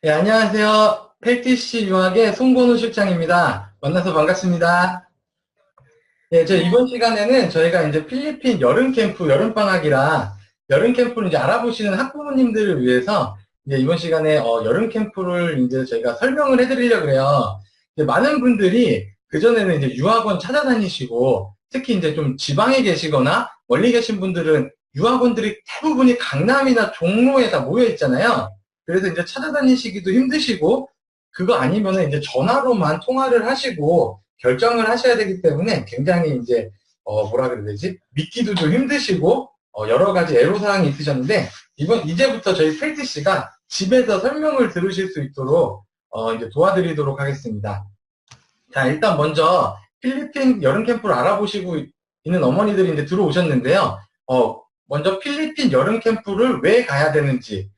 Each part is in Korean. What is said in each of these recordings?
네, 안녕하세요. 펠티시 유학의 송건우 실장입니다. 만나서 반갑습니다. 네, 이번 시간에는 저희가 이제 필리핀 여름 캠프, 여름 방학이라 여름 캠프를 이제 알아보시는 학부모님들을 위해서 이제 이번 시간에 여름 캠프를 이제 저희가 설명을 해드리려고 해요. 이제 많은 분들이 그전에는 이제 유학원 찾아다니시고 특히 이제 좀 지방에 계시거나 멀리 계신 분들은 유학원들이 대부분이 강남이나 종로에 다 모여 있잖아요. 그래서 이제 찾아다니시기도 힘드시고 그거 아니면은 이제 전화로만 통화를 하시고 결정을 하셔야 되기 때문에 굉장히 이제 뭐라 그래야 되지? 믿기도 좀 힘드시고 여러 가지 애로사항이 있으셨는데 이제부터 저희 펠티 씨가 집에서 설명을 들으실 수 있도록 이제 도와드리도록 하겠습니다. 자, 일단 먼저 필리핀 여름 캠프를 알아보시고 있는 어머니들이 이제 들어오셨는데요. 먼저 필리핀 여름 캠프를 왜 가야 되는지,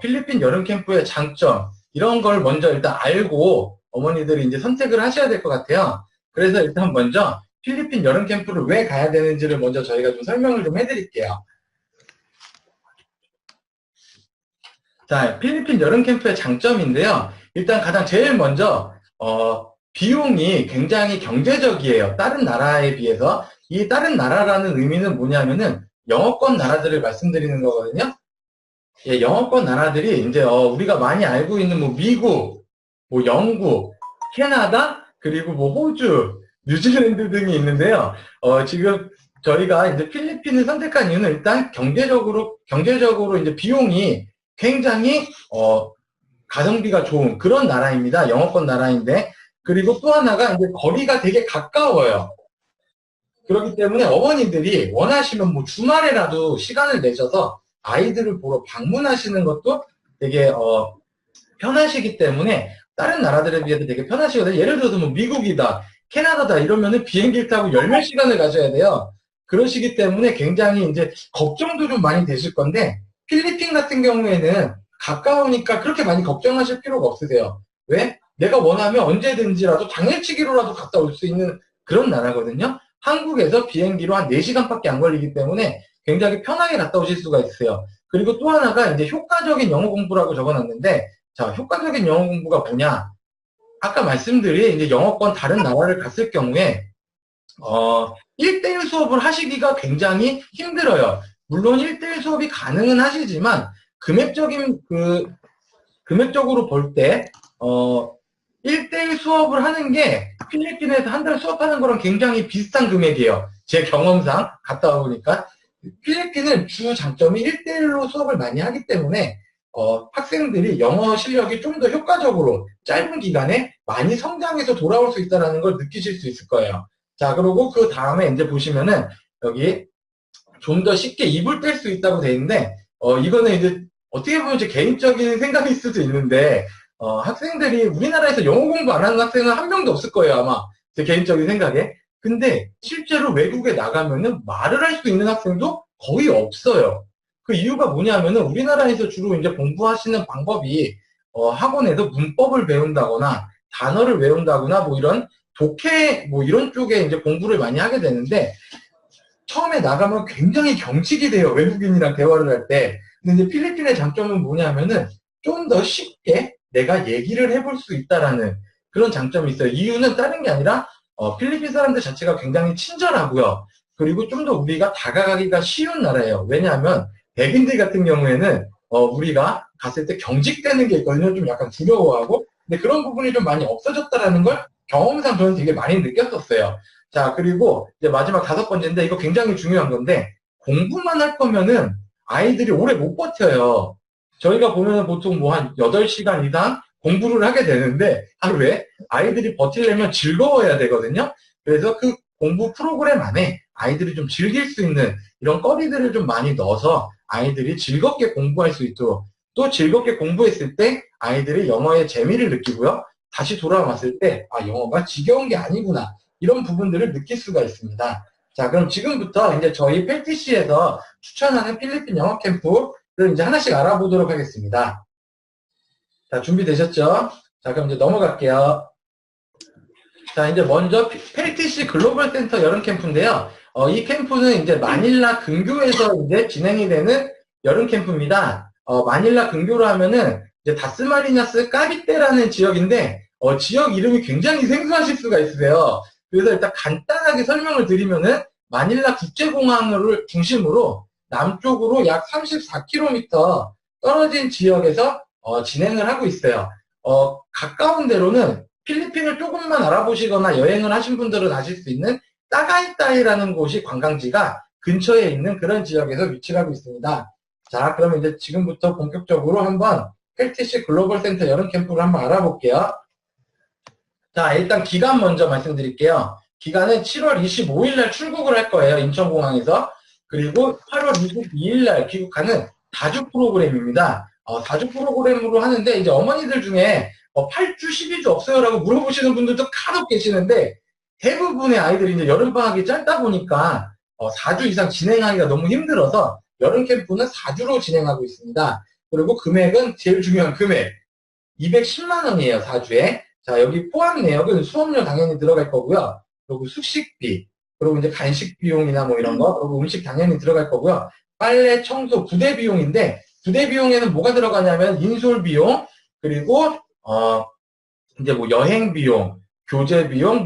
필리핀 여름 캠프의 장점, 이런 걸 먼저 일단 알고 어머니들이 이제 선택을 하셔야 될 것 같아요. 그래서 일단 먼저 필리핀 여름 캠프를 왜 가야 되는지를 먼저 저희가 좀 설명을 좀 해드릴게요. 자, 필리핀 여름 캠프의 장점인데요. 일단 가장 제일 먼저 비용이 굉장히 경제적이에요. 다른 나라에 비해서. 이 다른 나라라는 의미는 뭐냐면은 영어권 나라들을 말씀드리는 거거든요. 예, 영어권 나라들이 이제 우리가 많이 알고 있는 뭐 미국, 뭐 영국, 캐나다, 그리고 뭐 호주, 뉴질랜드 등이 있는데요. 지금 저희가 이제 필리핀을 선택한 이유는 일단 경제적으로 이제 비용이 굉장히 가성비가 좋은 그런 나라입니다. 영어권 나라인데. 그리고 또 하나가 이제 거리가 되게 가까워요. 그렇기 때문에 어머니들이 원하시면 뭐 주말에라도 시간을 내셔서 아이들을 보러 방문하시는 것도 되게 편하시기 때문에 다른 나라들에 비해서 되게 편하시거든요. 예를 들어서 뭐 미국이다, 캐나다다 이러면은 비행기를 타고 열 몇 시간을 가셔야 돼요. 그러시기 때문에 굉장히 이제 걱정도 좀 많이 되실 건데 필리핀 같은 경우에는 가까우니까 그렇게 많이 걱정하실 필요가 없으세요. 왜? 내가 원하면 언제든지라도 당일치기로라도 갔다 올 수 있는 그런 나라거든요. 한국에서 비행기로 한 4시간밖에 안 걸리기 때문에 굉장히 편하게 갔다 오실 수가 있어요. 그리고 또 하나가 이제 효과적인 영어 공부라고 적어놨는데, 자, 효과적인 영어 공부가 뭐냐? 아까 말씀드린 이제 영어권 다른 나라를 갔을 경우에, 1대1 수업을 하시기가 굉장히 힘들어요. 물론 1대1 수업이 가능은 하시지만, 금액적으로 볼 때, 1대1 수업을 하는 게 필리핀에서 한 달 수업하는 거랑 굉장히 비슷한 금액이에요. 제 경험상 갔다 와보니까. 필리핀은 주 장점이 1대1로 수업을 많이 하기 때문에 학생들이 영어 실력이 좀 더 효과적으로 짧은 기간에 많이 성장해서 돌아올 수 있다는 걸 느끼실 수 있을 거예요. 자, 그리고 그 다음에 이제 보시면은 여기 좀 더 쉽게 입을 뗄 수 있다고 돼 있는데 이거는 이제 어떻게 보면 제 개인적인 생각일 수도 있는데 학생들이 우리나라에서 영어 공부 안 하는 학생은 한 명도 없을 거예요, 아마. 제 개인적인 생각에. 근데 실제로 외국에 나가면은 말을 할 수 있는 학생도 거의 없어요. 그 이유가 뭐냐면은 우리나라에서 주로 이제 공부하시는 방법이 학원에서 문법을 배운다거나 단어를 외운다거나 뭐 이런 독해 뭐 이런 쪽에 이제 공부를 많이 하게 되는데 처음에 나가면 굉장히 경직이 돼요. 외국인이랑 대화를 할 때. 근데 이제 필리핀의 장점은 뭐냐면은 좀 더 쉽게 내가 얘기를 해볼 수 있다라는 그런 장점이 있어요. 이유는 다른 게 아니라 필리핀 사람들 자체가 굉장히 친절하고요. 그리고 좀 더 우리가 다가가기가 쉬운 나라예요. 왜냐하면 백인들 같은 경우에는 우리가 갔을 때 경직되는 게 있거든요. 좀 약간 두려워하고. 근데 그런 부분이 좀 많이 없어졌다라는 걸 경험상 저는 되게 많이 느꼈었어요. 자, 그리고 이제 마지막 5번째인데 이거 굉장히 중요한 건데 공부만 할 거면은 아이들이 오래 못 버텨요. 저희가 보면 보통 뭐 한 8시간 이상 공부를 하게 되는데 하루에 아이들이 버티려면 즐거워야 되거든요. 그래서 그 공부 프로그램 안에 아이들이 좀 즐길 수 있는 이런 거리들을 좀 많이 넣어서 아이들이 즐겁게 공부할 수 있도록 또 즐겁게 공부했을 때 아이들이 영어의 재미를 느끼고요. 다시 돌아왔을 때 아, 영어가 지겨운 게 아니구나. 이런 부분들을 느낄 수가 있습니다. 자, 그럼 지금부터 이제 저희 펠티시에서 추천하는 필리핀 영어 캠프를 이제 하나씩 알아보도록 하겠습니다. 자, 준비되셨죠? 자, 그럼 이제 넘어갈게요. 자, 이제 먼저 펠티시 글로벌 센터 여름 캠프인데요. 이 캠프는 이제 마닐라 근교에서 이제 진행이 되는 여름 캠프입니다. 마닐라 근교로 하면은 이제 다스마리냐스 까비떼라는 지역인데, 지역 이름이 굉장히 생소하실 수가 있으세요. 그래서 일단 간단하게 설명을 드리면은, 마닐라 국제공항을 중심으로 남쪽으로 약 34km 떨어진 지역에서 진행을 하고 있어요. 가까운 데로는 필리핀을 조금만 알아보시거나 여행을 하신 분들은 아실 수 있는 따가이따이라는 곳이 관광지가 근처에 있는 그런 지역에서 위치를 하고 있습니다. 자, 그러면 이제 지금부터 본격적으로 한번 펠티시 글로벌 센터 여름 캠프를 한번 알아볼게요. 자, 일단 기간 먼저 말씀드릴게요. 기간은 7월 25일 날 출국을 할 거예요. 인천공항에서. 그리고 8월 22일 날 귀국하는 4주 프로그램입니다. 4주 프로그램으로 하는데 이제 어머니들 중에 8주, 12주 없어요라고 물어보시는 분들도 간혹 계시는데 대부분의 아이들이 이제 여름방학이 짧다 보니까 4주 이상 진행하기가 너무 힘들어서 여름 캠프는 4주로 진행하고 있습니다. 그리고 금액은 제일 중요한 금액 210만 원이에요. 4주에. 자, 여기 포함 내역은 수업료 당연히 들어갈 거고요. 그리고 숙식비, 그리고 이제 간식 비용이나 뭐 이런 거, 그리고 음식 당연히 들어갈 거고요. 빨래, 청소, 부대 비용인데, 부대 비용에는 뭐가 들어가냐면, 인솔 비용, 그리고, 이제 뭐 여행 비용, 교재 비용,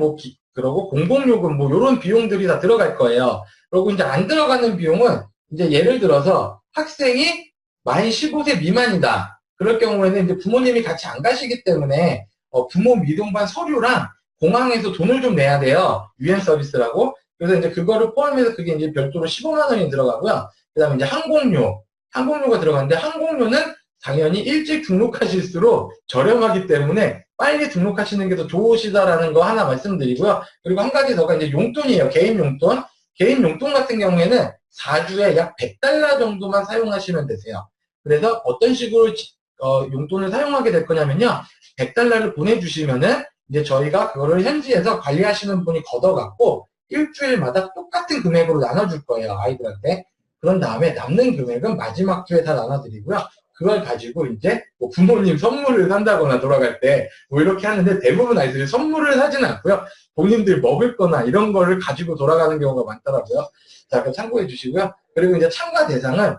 그리고 공공요금, 뭐 요런 비용들이 다 들어갈 거예요. 그리고 이제 안 들어가는 비용은, 이제 예를 들어서 학생이 만 15세 미만이다. 그럴 경우에는 이제 부모님이 같이 안 가시기 때문에, 부모 미동반 서류랑 공항에서 돈을 좀 내야 돼요. 유엔 서비스라고. 그래서 이제 그거를 포함해서 그게 이제 별도로 15만 원이 들어가고요. 그 다음에 이제 항공료가 들어가는데 항공료는 당연히 일찍 등록하실수록 저렴하기 때문에 빨리 등록하시는 게 더 좋으시다라는 거 하나 말씀드리고요. 그리고 한 가지 더가 이제 용돈이에요. 개인 용돈. 개인 용돈 같은 경우에는 4주에 약 100달러 정도만 사용하시면 되세요. 그래서 어떤 식으로 용돈을 사용하게 될 거냐면요. 100달러를 보내주시면은 이제 저희가 그거를 현지에서 관리하시는 분이 걷어갖고 일주일마다 똑같은 금액으로 나눠줄 거예요. 아이들한테. 그런 다음에 남는 금액은 마지막 주에 다 나눠드리고요. 그걸 가지고 이제 뭐 부모님 선물을 산다거나 돌아갈 때 뭐 이렇게 하는데 대부분 아이들이 선물을 사지는 않고요. 본인들 먹을 거나 이런 거를 가지고 돌아가는 경우가 많더라고요. 자, 그거 참고해 주시고요. 그리고 이제 참가 대상은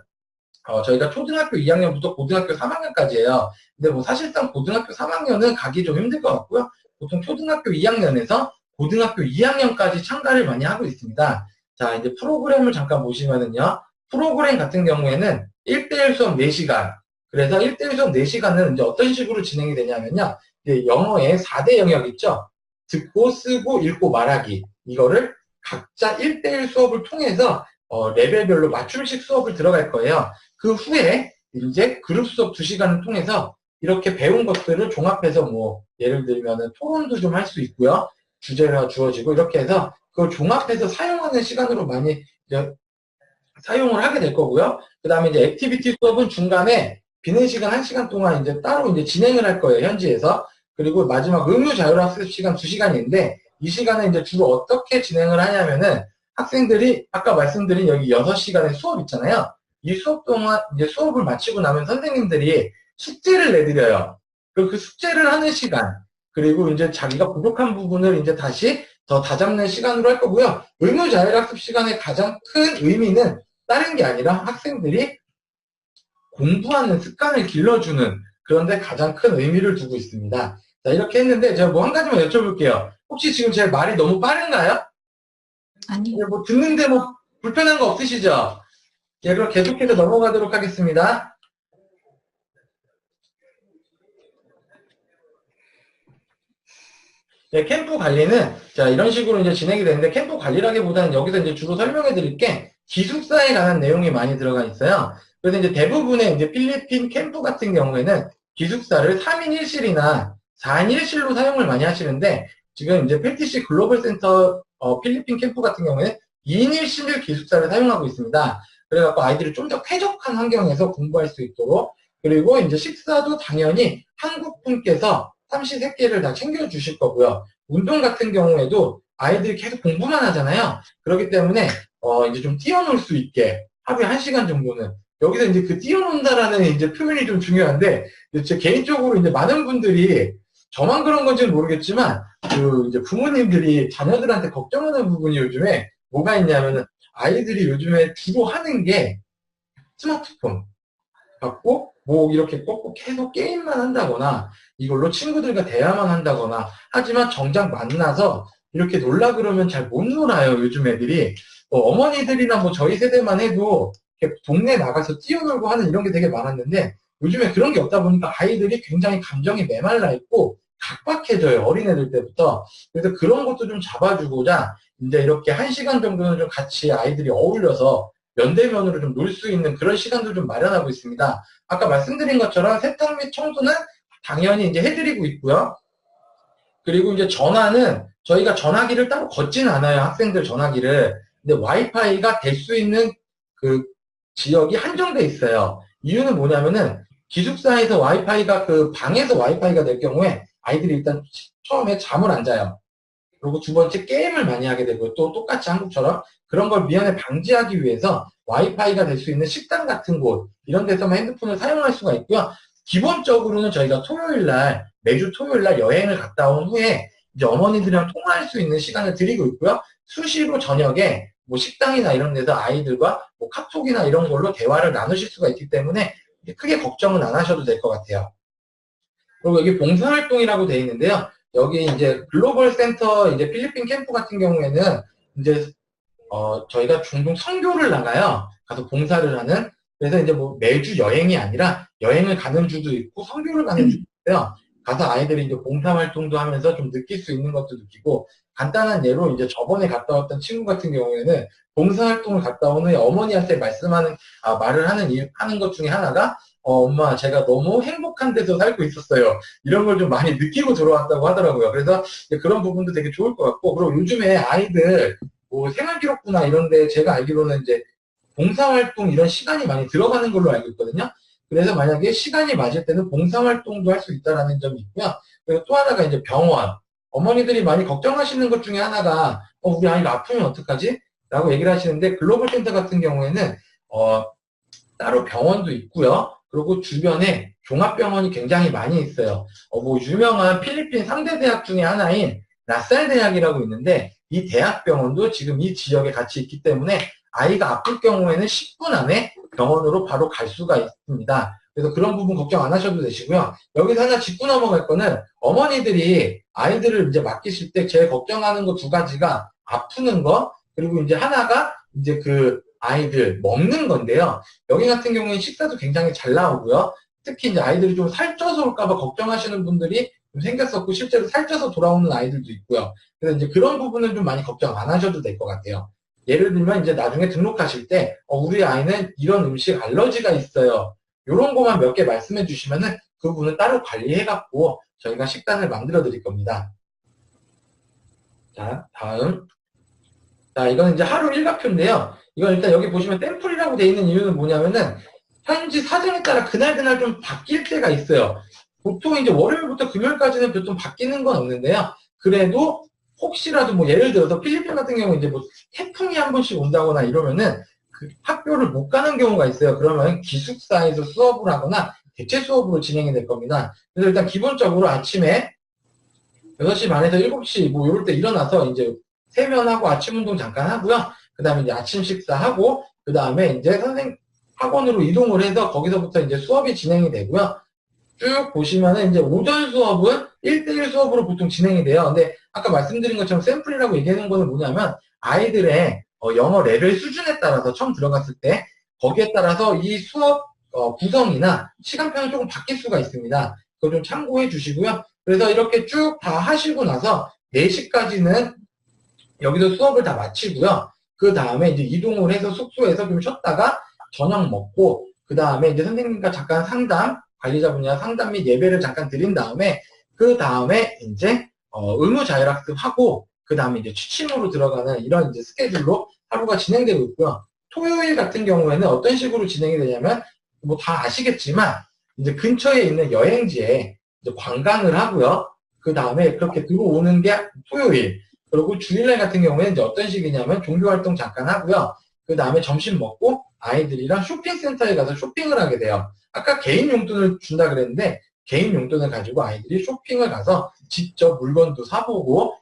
저희가 초등학교 2학년부터 고등학교 3학년까지예요. 근데 뭐 사실상 고등학교 3학년은 가기 좀 힘들 것 같고요. 보통 초등학교 2학년에서 고등학교 2학년까지 참가를 많이 하고 있습니다. 자, 이제 프로그램을 잠깐 보시면은요. 프로그램 같은 경우에는 1대1 수업 4시간. 그래서 1대1 수업 4시간은 이제 어떤 식으로 진행이 되냐면요. 이제 영어의 4대 영역 있죠. 듣고, 쓰고, 읽고, 말하기. 이거를 각자 1대1 수업을 통해서 레벨별로 맞춤식 수업을 들어갈 거예요. 그 후에 이제 그룹 수업 2시간을 통해서 이렇게 배운 것들을 종합해서 뭐 예를 들면은 토론도 좀 할 수 있고요. 주제가 주어지고 이렇게 해서 그걸 종합해서 사용하는 시간으로 많이 이제 사용을 하게 될 거고요. 그 다음에 이제 액티비티 수업은 중간에 비는 시간 1시간 동안 이제 따로 이제 진행을 할 거예요. 현지에서. 그리고 마지막 의무 자율학습 시간 2시간인데 이 시간에 이제 주로 어떻게 진행을 하냐면은 학생들이 아까 말씀드린 여기 6시간의 수업 있잖아요. 이 수업 동안 이제 수업을 마치고 나면 선생님들이 숙제를 내드려요. 그리고 그 숙제를 하는 시간, 그리고 이제 자기가 부족한 부분을 이제 다시 더 다잡는 시간으로 할 거고요. 의무 자율학습 시간의 가장 큰 의미는 다른 게 아니라 학생들이 공부하는 습관을 길러주는 그런데 가장 큰 의미를 두고 있습니다. 자, 이렇게 했는데 제가 뭐 한 가지만 여쭤볼게요. 혹시 지금 제 말이 너무 빠른가요? 아니요. 뭐 듣는데 뭐 불편한 거 없으시죠? 예, 그럼 계속해서 넘어가도록 하겠습니다. 네, 캠프 관리는 자 이런 식으로 이제 진행이 되는데 캠프 관리라기보다는 여기서 이제 주로 설명해 드릴 게 기숙사에 관한 내용이 많이 들어가 있어요. 그래서 이제 대부분의 이제 필리핀 캠프 같은 경우에는 기숙사를 3인 1실이나 4인 1실로 사용을 많이 하시는데 지금 이제 펠티시 글로벌 센터 필리핀 캠프 같은 경우에는 2인 1실 기숙사를 사용하고 있습니다. 그래갖고 아이들이 좀 더 쾌적한 환경에서 공부할 수 있도록 그리고 이제 식사도 당연히 한국 분께서 삼시세끼를 다 챙겨주실 거고요. 운동 같은 경우에도 아이들이 계속 공부만 하잖아요. 그렇기 때문에 이제 좀 뛰어놀 수 있게 하루에 1시간 정도는 여기서 이제 그 뛰어논다라는 이제 표현이 좀 중요한데 제 개인적으로 이제 많은 분들이 저만 그런 건지는 모르겠지만 그 이제 부모님들이 자녀들한테 걱정하는 부분이 요즘에 뭐가 있냐면은 아이들이 요즘에 주로 하는 게 스마트폰. 받고 뭐 이렇게 꼭 계속 게임만 한다거나 이걸로 친구들과 대화만 한다거나 하지만 정작 만나서 이렇게 놀라 그러면 잘 못 놀아요. 요즘 애들이. 어머니들이나 뭐 저희 세대만 해도 이렇게 동네 나가서 뛰어놀고 하는 이런 게 되게 많았는데 요즘에 그런 게 없다 보니까 아이들이 굉장히 감정이 메말라 있고 각박해져요. 어린애들 때부터. 그래서 그런 것도 좀 잡아주고자 이제 이렇게 1시간 정도는 좀 같이 아이들이 어울려서 면대면으로 좀 놀 수 있는 그런 시간도 좀 마련하고 있습니다. 아까 말씀드린 것처럼 세탁 및 청소는 당연히 이제 해드리고 있고요. 그리고 이제 전화는 저희가 전화기를 따로 걷지는 않아요. 학생들 전화기를. 근데 와이파이가 될 수 있는 그 지역이 한정돼 있어요. 이유는 뭐냐면은 기숙사에서 와이파이가 그 방에서 와이파이가 될 경우에 아이들이 일단 처음에 잠을 안 자요. 그리고 두 번째 게임을 많이 하게 되고 또 똑같이 한국처럼 그런 걸 미연에 방지하기 위해서 와이파이가 될 수 있는 식당 같은 곳 이런 데서만 핸드폰을 사용할 수가 있고요. 기본적으로는 저희가 매주 토요일 날 여행을 갔다 온 후에 이제 어머니들이랑 통화할 수 있는 시간을 드리고 있고요. 수시로 저녁에 뭐 식당이나 이런 데서 아이들과 뭐 카톡이나 이런 걸로 대화를 나누실 수가 있기 때문에 크게 걱정은 안 하셔도 될 것 같아요. 그리고 여기 봉사활동이라고 되어 있는데요. 여기 이제 글로벌 센터 이제 필리핀 캠프 같은 경우에는 이제 저희가 종종 선교를 나가요. 가서 봉사를 하는. 그래서 이제 뭐 매주 여행이 아니라 여행을 가는 주도 있고 선교를 가는 주도 있어요. 가서 아이들이 이제 봉사활동도 하면서 좀 느낄 수 있는 것도 느끼고 간단한 예로 이제 저번에 갔다 왔던 친구 같은 경우에는 봉사활동을 갔다 온 후에 어머니한테 말을 하는 것 중에 하나가 엄마, 제가 너무 행복한 데서 살고 있었어요. 이런 걸 좀 많이 느끼고 들어왔다고 하더라고요. 그래서 그런 부분도 되게 좋을 것 같고, 그리고 요즘에 아이들, 뭐 생활기록부나 이런 데 제가 알기로는 이제 봉사활동 이런 시간이 많이 들어가는 걸로 알고 있거든요. 그래서 만약에 시간이 맞을 때는 봉사활동도 할 수 있다라는 점이 있고요. 그리고 또 하나가 이제 병원. 어머니들이 많이 걱정하시는 것 중에 하나가, 우리 아이가 아프면 어떡하지? 라고 얘기를 하시는데, 글로벌 센터 같은 경우에는, 따로 병원도 있고요. 그리고 주변에 종합병원이 굉장히 많이 있어요. 뭐 유명한 필리핀 3대 대학 중에 하나인 라살 대학이라고 있는데 이 대학병원도 지금 이 지역에 같이 있기 때문에 아이가 아플 경우에는 10분 안에 병원으로 바로 갈 수가 있습니다. 그래서 그런 부분 걱정 안 하셔도 되시고요. 여기서 하나 짚고 넘어갈 거는 어머니들이 아이들을 이제 맡기실 때 제일 걱정하는 거 두 가지가 아프는 거 그리고 이제 하나가 이제 그 아이들 먹는 건데요. 여기 같은 경우에는 식사도 굉장히 잘 나오고요. 특히 이제 아이들이 좀 살쪄서 올까봐 걱정하시는 분들이 좀 생겼었고 실제로 살쪄서 돌아오는 아이들도 있고요. 그래서 이제 그런 부분은 좀 많이 걱정 안 하셔도 될 것 같아요. 예를 들면 이제 나중에 등록하실 때 우리 아이는 이런 음식 알러지가 있어요. 이런 것만 몇 개 말씀해 주시면은 그 부분은 따로 관리해 갖고 저희가 식단을 만들어 드릴 겁니다. 자, 다음. 자, 이건 이제 하루 일과표인데요. 이건 일단 여기 보시면 템플이라고 되어 있는 이유는 뭐냐면은 현지 사정에 따라 그날 좀 바뀔 때가 있어요. 보통 이제 월요일부터 금요일까지는 보통 바뀌는 건 없는데요. 그래도 혹시라도 뭐 예를 들어서 필리핀 같은 경우 이제 뭐 태풍이 한 번씩 온다거나 이러면은 그 학교를 못 가는 경우가 있어요. 그러면 기숙사에서 수업을 하거나 대체 수업으로 진행이 될 겁니다. 그래서 일단 기본적으로 아침에 6시 반에서 7시 뭐 이럴 때 일어나서 이제 세면하고 아침 운동 잠깐 하고요. 그 다음에 이제 아침 식사하고 그 다음에 이제 학원으로 이동을 해서 거기서부터 이제 수업이 진행이 되고요. 쭉 보시면은 이제 오전 수업은 1대1 수업으로 보통 진행이 돼요. 근데 아까 말씀드린 것처럼 샘플이라고 얘기하는 거는 뭐냐면 아이들의 영어 레벨 수준에 따라서 처음 들어갔을 때 거기에 따라서 이 수업 구성이나 시간표는 조금 바뀔 수가 있습니다. 그거 좀 참고해 주시고요. 그래서 이렇게 쭉 다 하시고 나서 4시까지는 여기서 수업을 다 마치고요. 그 다음에 이제 이동을 해서 숙소에서 좀 쉬었다가 저녁 먹고 그 다음에 이제 선생님과 잠깐 관리자분이랑 상담 및 예배를 잠깐 드린 다음에 그 다음에 이제 의무 자율학습하고 그 다음에 이제 취침으로 들어가는 이런 이제 스케줄로 하루가 진행되고 있고요. 토요일 같은 경우에는 어떤 식으로 진행이 되냐면 뭐 다 아시겠지만 이제 근처에 있는 여행지에 이제 관광을 하고요. 그 다음에 그렇게 들어오는 게 토요일. 그리고 주일날 같은 경우에는 이제 어떤 식이냐면 종교활동 잠깐 하고요. 그 다음에 점심 먹고 아이들이랑 쇼핑센터에 가서 쇼핑을 하게 돼요. 아까 개인 용돈을 준다 그랬는데 개인 용돈을 가지고 아이들이 쇼핑을 가서 직접 물건도 사보고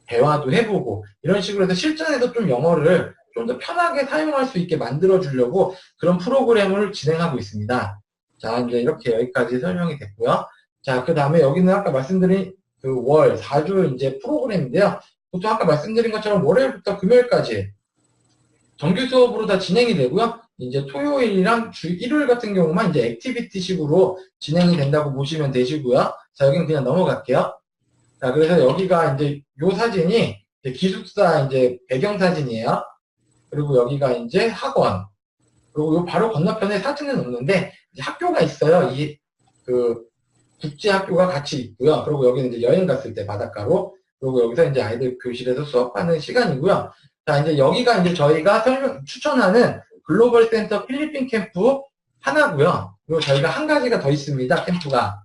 대화도 해보고 이런 식으로 해서 실전에서 좀 영어를 좀 더 편하게 사용할 수 있게 만들어 주려고 그런 프로그램을 진행하고 있습니다. 자, 이제 이렇게 여기까지 설명이 됐고요. 자, 그 다음에 여기는 아까 말씀드린 그 월, 4주 이제 프로그램인데요. 보통 아까 말씀드린 것처럼 월요일부터 금요일까지 정규 수업으로 다 진행이 되고요. 이제 토요일이랑 일요일 같은 경우만 이제 액티비티식으로 진행이 된다고 보시면 되시고요. 자, 여기는 그냥 넘어갈게요. 자, 그래서 여기가 이제 요 사진이 이제 기숙사 이제 배경 사진이에요. 그리고 여기가 이제 학원. 그리고 요 바로 건너편에 사진은 없는데 이제 학교가 있어요. 이 그 국제 학교가 같이 있고요. 그리고 여기는 이제 여행 갔을 때 바닷가로. 그리고 여기서 이제 아이들 교실에서 수업하는 시간이고요. 자, 이제 여기가 이제 저희가 추천하는 글로벌 센터 필리핀 캠프 하나고요. 그리고 저희가 한 가지가 더 있습니다. 캠프가.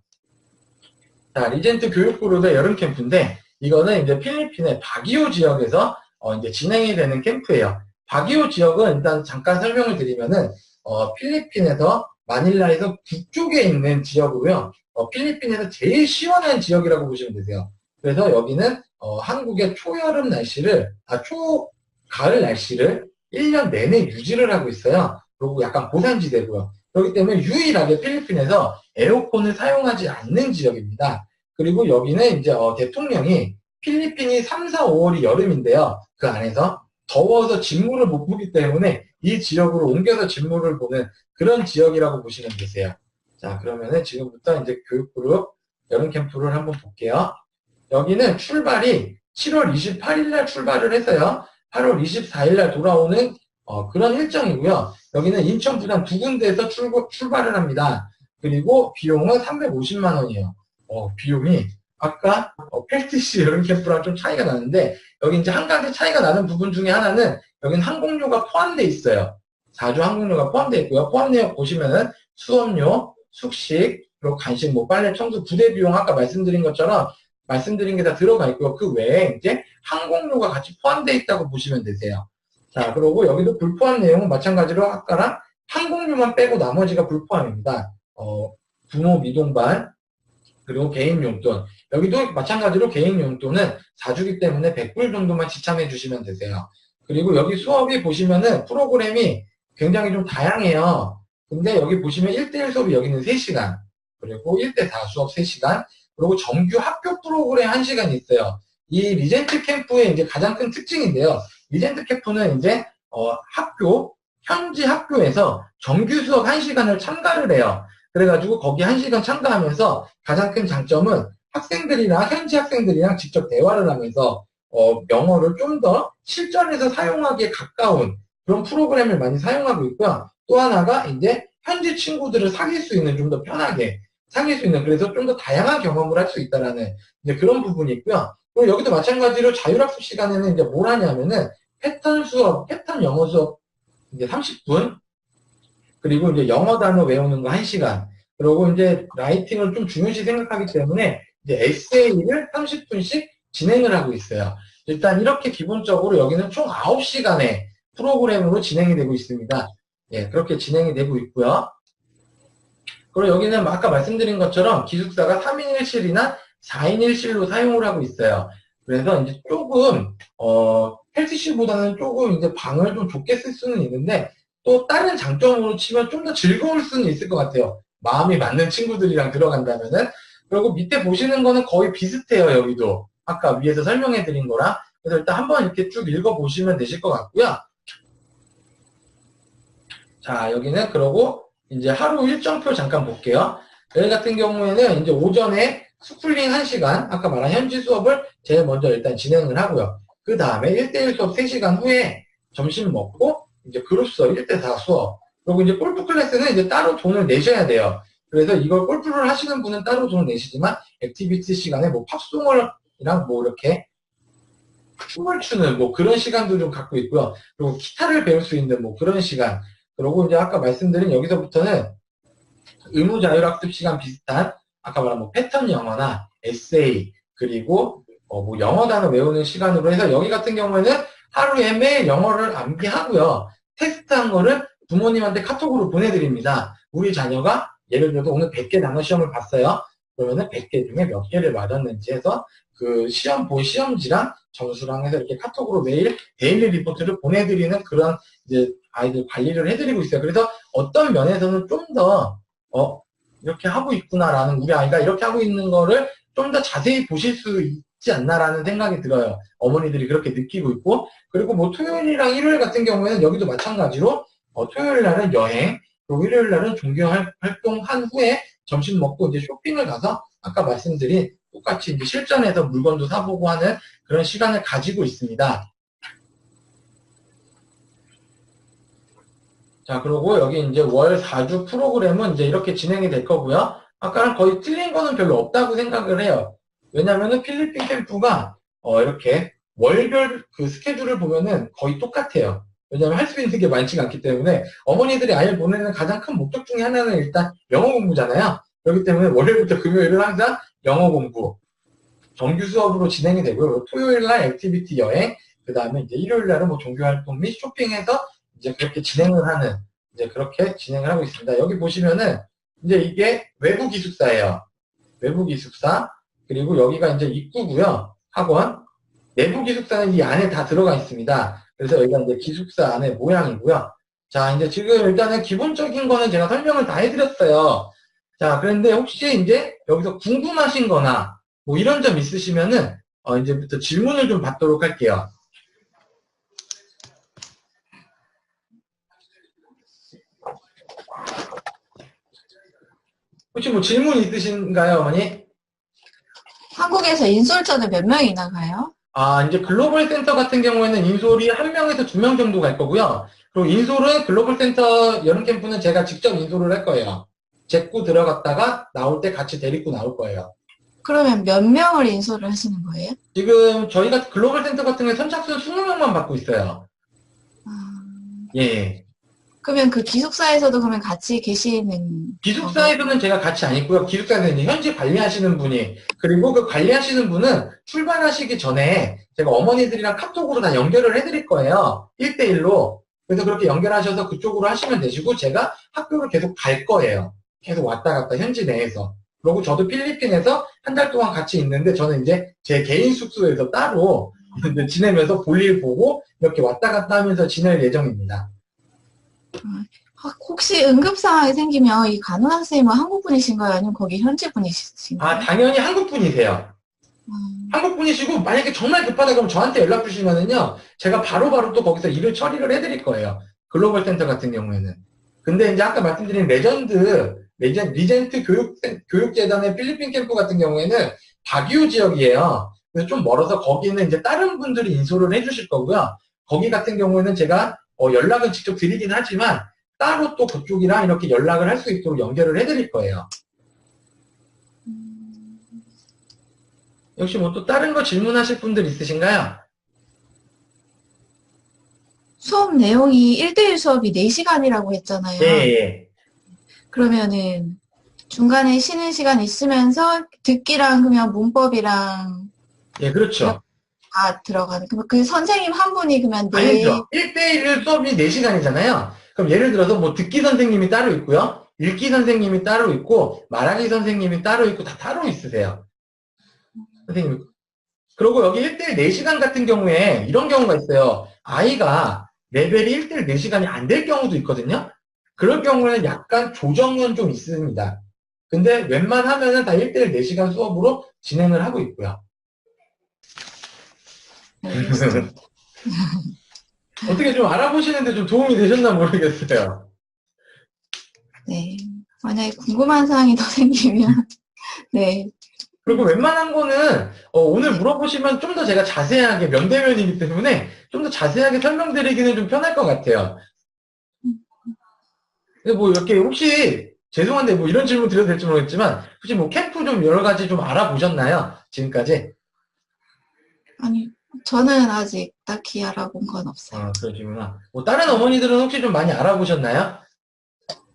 자, 리젠트 교육그룹의 여름 캠프인데 이거는 이제 필리핀의 바기오 지역에서 이제 진행이 되는 캠프예요. 바기오 지역은 일단 잠깐 설명을 드리면은 필리핀에서 마닐라에서 북쪽에 있는 지역이고요. 필리핀에서 제일 시원한 지역이라고 보시면 되세요. 그래서 여기는 한국의 초여름 날씨를 초가을 날씨를 1년 내내 유지를 하고 있어요. 그리고 약간 고산지대고요. 그렇기 때문에 유일하게 필리핀에서 에어컨을 사용하지 않는 지역입니다. 그리고 여기는 이제 대통령이 필리핀이 3, 4, 5월이 여름인데요. 그 안에서 더워서 진물을 못 보기 때문에 이 지역으로 옮겨서 진물을 보는 그런 지역이라고 보시면 되세요. 자, 그러면은 지금부터 이제 교육그룹 여름 캠프를 한번 볼게요. 여기는 출발이 7월 28일 날 출발을 해서요. 8월 24일 날 돌아오는 그런 일정이고요. 여기는 인천, 부산 두 군데에서 출발을 합니다. 그리고 비용은 350만 원이에요. 비용이 아까 펠티시 여름 캠프랑 좀 차이가 나는데 여기 이제 한 가지 차이가 나는 부분 중에 하나는 여기는 항공료가 포함되어 있어요. 4주 항공료가 포함되어 있고요. 포함 내역 보시면은 수업료, 숙식, 그리고 간식, 뭐 빨래, 청소, 부대 비용 아까 말씀드린 것처럼 말씀드린 게 다 들어가 있고요. 그 외에 이제 항공료가 같이 포함되어 있다고 보시면 되세요. 자, 그리고 여기도 불포함 내용은 마찬가지로 아까랑 항공료만 빼고 나머지가 불포함입니다. 부모 미동반, 그리고 개인 용돈. 여기도 마찬가지로 개인 용돈은 4주기 때문에 100불 정도만 지참해 주시면 되세요. 그리고 여기 수업이 보시면은 프로그램이 굉장히 좀 다양해요. 근데 여기 보시면 1대1 수업이 여기는 3시간, 그리고 1대4 수업 3시간, 그리고 정규 학교 프로그램 1시간이 있어요. 이 리젠트 캠프의 이제 가장 큰 특징인데요. 리젠트 캠프는 이제 현지 학교에서 정규 수업 1시간을 참가를 해요. 그래가지고 거기 1시간 참가하면서 가장 큰 장점은 현지 학생들이랑 직접 대화를 하면서 영어를 좀 더 실전에서 사용하기에 가까운 그런 프로그램을 많이 사용하고 있고요. 또 하나가 이제 현지 친구들을 사귈 수 있는, 좀 더 편하게 사귈 수 있는, 그래서 좀 더 다양한 경험을 할 수 있다라는 이제 그런 부분이 있고요. 그리고 여기도 마찬가지로 자율학습 시간에는 이제 뭘 하냐면은 패턴 영어 수업 이제 30분, 그리고 이제 영어 단어 외우는 거 1시간, 그리고 이제 라이팅을 좀 중요시 생각하기 때문에 이제 에세이를 30분씩 진행을 하고 있어요. 일단 이렇게 기본적으로 여기는 총 9시간의 프로그램으로 진행이 되고 있습니다. 예, 그렇게 진행이 되고 있고요. 그리고 여기는 아까 말씀드린 것처럼 기숙사가 3인 1실이나 4인 1실로 사용을 하고 있어요. 그래서 이제 조금 헬스실보다는 조금 이제 방을 좀 좁게 쓸 수는 있는데 또 다른 장점으로 치면 좀 더 즐거울 수는 있을 것 같아요. 마음이 맞는 친구들이랑 들어간다면은. 그리고 밑에 보시는 거는 거의 비슷해요. 여기도 아까 위에서 설명해 드린 거랑. 그래서 일단 한번 이렇게 쭉 읽어 보시면 되실 것 같고요. 자, 여기는 그러고 이제 하루 일정표 잠깐 볼게요. 여기 같은 경우에는 이제 오전에 스쿨링 1시간, 아까 말한 현지 수업을 제일 먼저 일단 진행을 하고요. 그 다음에 1대1 수업 3시간 후에 점심 먹고 이제 그룹 수업 1대4 수업. 그리고 이제 골프 클래스는 이제 따로 돈을 내셔야 돼요. 그래서 이걸 골프를 하시는 분은 따로 돈을 내시지만 액티비티 시간에 뭐 팝송이랑 뭐 이렇게 춤을 추는 뭐 그런 시간도 좀 갖고 있고요. 그리고 기타를 배울 수 있는 뭐 그런 시간. 그리고 이제 아까 말씀드린 여기서부터는 의무 자율학습 시간 비슷한 아까 말한 뭐 패턴 영어나 에세이, 그리고 뭐 영어 단어 외우는 시간으로 해서 여기 같은 경우에는 하루에 매일 영어를 암기하고요. 테스트한 거를 부모님한테 카톡으로 보내드립니다. 우리 자녀가 예를 들어서 오늘 100개 단어 시험을 봤어요. 그러면은 100개 중에 몇 개를 맞았는지 해서 그 본 시험지랑 점수랑 해서 이렇게 카톡으로 매일 데일리 리포트를 보내드리는 그런 이제 아이들 관리를 해드리고 있어요. 그래서 어떤 면에서는 좀 더 이렇게 하고 있구나라는, 우리 아이가 이렇게 하고 있는 거를 좀 더 자세히 보실 수 있지 않나라는 생각이 들어요. 어머니들이 그렇게 느끼고 있고, 그리고 뭐 토요일이랑 일요일 같은 경우에는 여기도 마찬가지로 토요일 날은 여행, 그리고 일요일 날은 종교 활동한 후에 점심 먹고 이제 쇼핑을 가서 아까 말씀드린 똑같이 이제 실전에서 물건도 사보고 하는 그런 시간을 가지고 있습니다. 자, 그리고 여기 이제 월 4주 프로그램은 이제 이렇게 진행이 될 거고요. 아까랑 거의 틀린 거는 별로 없다고 생각을 해요. 왜냐면은 필리핀 캠프가 이렇게 월별 그 스케줄을 보면은 거의 똑같아요. 왜냐면 할 수 있는 게 많지가 않기 때문에 어머니들이 아이를 보내는 가장 큰 목적 중에 하나는 일단 영어 공부잖아요. 그렇기 때문에 월요일부터 금요일은 항상 영어 공부, 정규 수업으로 진행이 되고요. 토요일 날 액티비티 여행, 그 다음에 이제 일요일 날은 뭐 종교 활동 및 쇼핑해서 이제 그렇게 진행을 하는, 이제 그렇게 진행을 하고 있습니다. 여기 보시면은 이제 이게 외부 기숙사예요. 외부 기숙사. 그리고 여기가 이제 입구고요. 학원. 내부 기숙사는 이 안에 다 들어가 있습니다. 그래서 여기가 이제 기숙사 안의 모양이고요. 자, 이제 지금 일단은 기본적인 거는 제가 설명을 다 해드렸어요. 자, 그런데 혹시 이제 여기서 궁금하신 거나 뭐 이런 점 있으시면은 이제부터 질문을 좀 받도록 할게요. 혹시 뭐 질문 있으신가요, 어머니? 한국에서 인솔전은 몇 명이나 가요? 아, 이제 글로벌 센터 같은 경우에는 인솔이 1명에서 2명 정도 갈 거고요. 그리고 인솔은 글로벌 센터 여름 캠프는 제가 직접 인솔을 할 거예요. 제고 들어갔다가 나올 때 같이 데리고 나올 거예요. 그러면 몇 명을 인솔을 하시는 거예요? 지금 저희가 글로벌 센터 같은 경우에 선착순 20명만 받고 있어요. 예. 그러면 그 기숙사에서도 그러면 같이 계시는 기숙사에서는 제가 같이 안 있고요. 기숙사에서 이제 현지 관리하시는 분이, 그리고 그 관리하시는 분은 출발하시기 전에 제가 어머니들이랑 카톡으로 다 연결을 해드릴 거예요. 1대1로. 그래서 그렇게 연결하셔서 그쪽으로 하시면 되시고, 제가 학교를 계속 갈 거예요. 계속 왔다 갔다 현지 내에서. 그리고 저도 필리핀에서 한 달 동안 같이 있는데, 저는 이제 제 개인 숙소에서 따로 지내면서 볼일 보고 이렇게 왔다 갔다 하면서 지낼 예정입니다. 혹시 응급 상황이 생기면 이 간호사 선생님은 한국 분이신가요? 아니면 거기 현지 분이신가요? 아, 당연히 한국 분이세요. 한국 분이시고 만약에 정말 급하다 그러면 저한테 연락 주시면은요, 제가 바로바로 또 거기서 일을 처리를 해드릴 거예요. 글로벌 센터 같은 경우에는. 근데 이제 아까 말씀드린 리젠트 교육재단의 필리핀 캠프 같은 경우에는 바기오 지역이에요. 그래서 좀 멀어서 거기는 이제 다른 분들이 인솔을 해주실 거고요. 거기 같은 경우에는 제가 연락은 직접 드리긴 하지만 따로 또 그쪽이랑 이렇게 연락을 할 수 있도록 연결을 해드릴 거예요. 역시 뭐 또 다른 거 질문하실 분들 있으신가요? 수업 내용이 1대1 수업이 4시간이라고 했잖아요. 예. 그러면은 중간에 쉬는 시간 있으면서 듣기랑 그러면 문법이랑 예, 그렇죠. 다 들어가는. 그럼 그 선생님 한 분이 그러면 아니죠. 1대1 수업이 4시간이잖아요. 그럼 예를 들어서 뭐 듣기 선생님이 따로 있고요. 읽기 선생님이 따로 있고, 말하기 선생님이 따로 있고, 다 따로 있으세요. 선생님. 그리고 여기 1대1 4시간 같은 경우에 이런 경우가 있어요. 아이가 레벨이 1대1 4시간이 안 될 경우도 있거든요. 그럴 경우에는 약간 조정은 좀 있습니다. 근데 웬만하면은 다 1대1 4시간 수업으로 진행을 하고 있고요. 어떻게 좀 알아보시는데 좀 도움이 되셨나 모르겠어요. 네. 만약에 궁금한 사항이 더 생기면 네. 그리고 웬만한 거는 오늘 물어보시면 좀 더 제가 자세하게 면대면이기 때문에 좀 더 자세하게 설명드리기는 좀 편할 것 같아요. 근데 뭐 이렇게 혹시 죄송한데 뭐 이런 질문 드려도 될지 모르겠지만 혹시 뭐 캠프 좀 여러 가지 좀 알아보셨나요? 지금까지? 아니, 저는 아직 딱히 알아본 건 없어요. 아, 그러시구나. 뭐 다른 어머니들은 혹시 좀 많이 알아보셨나요?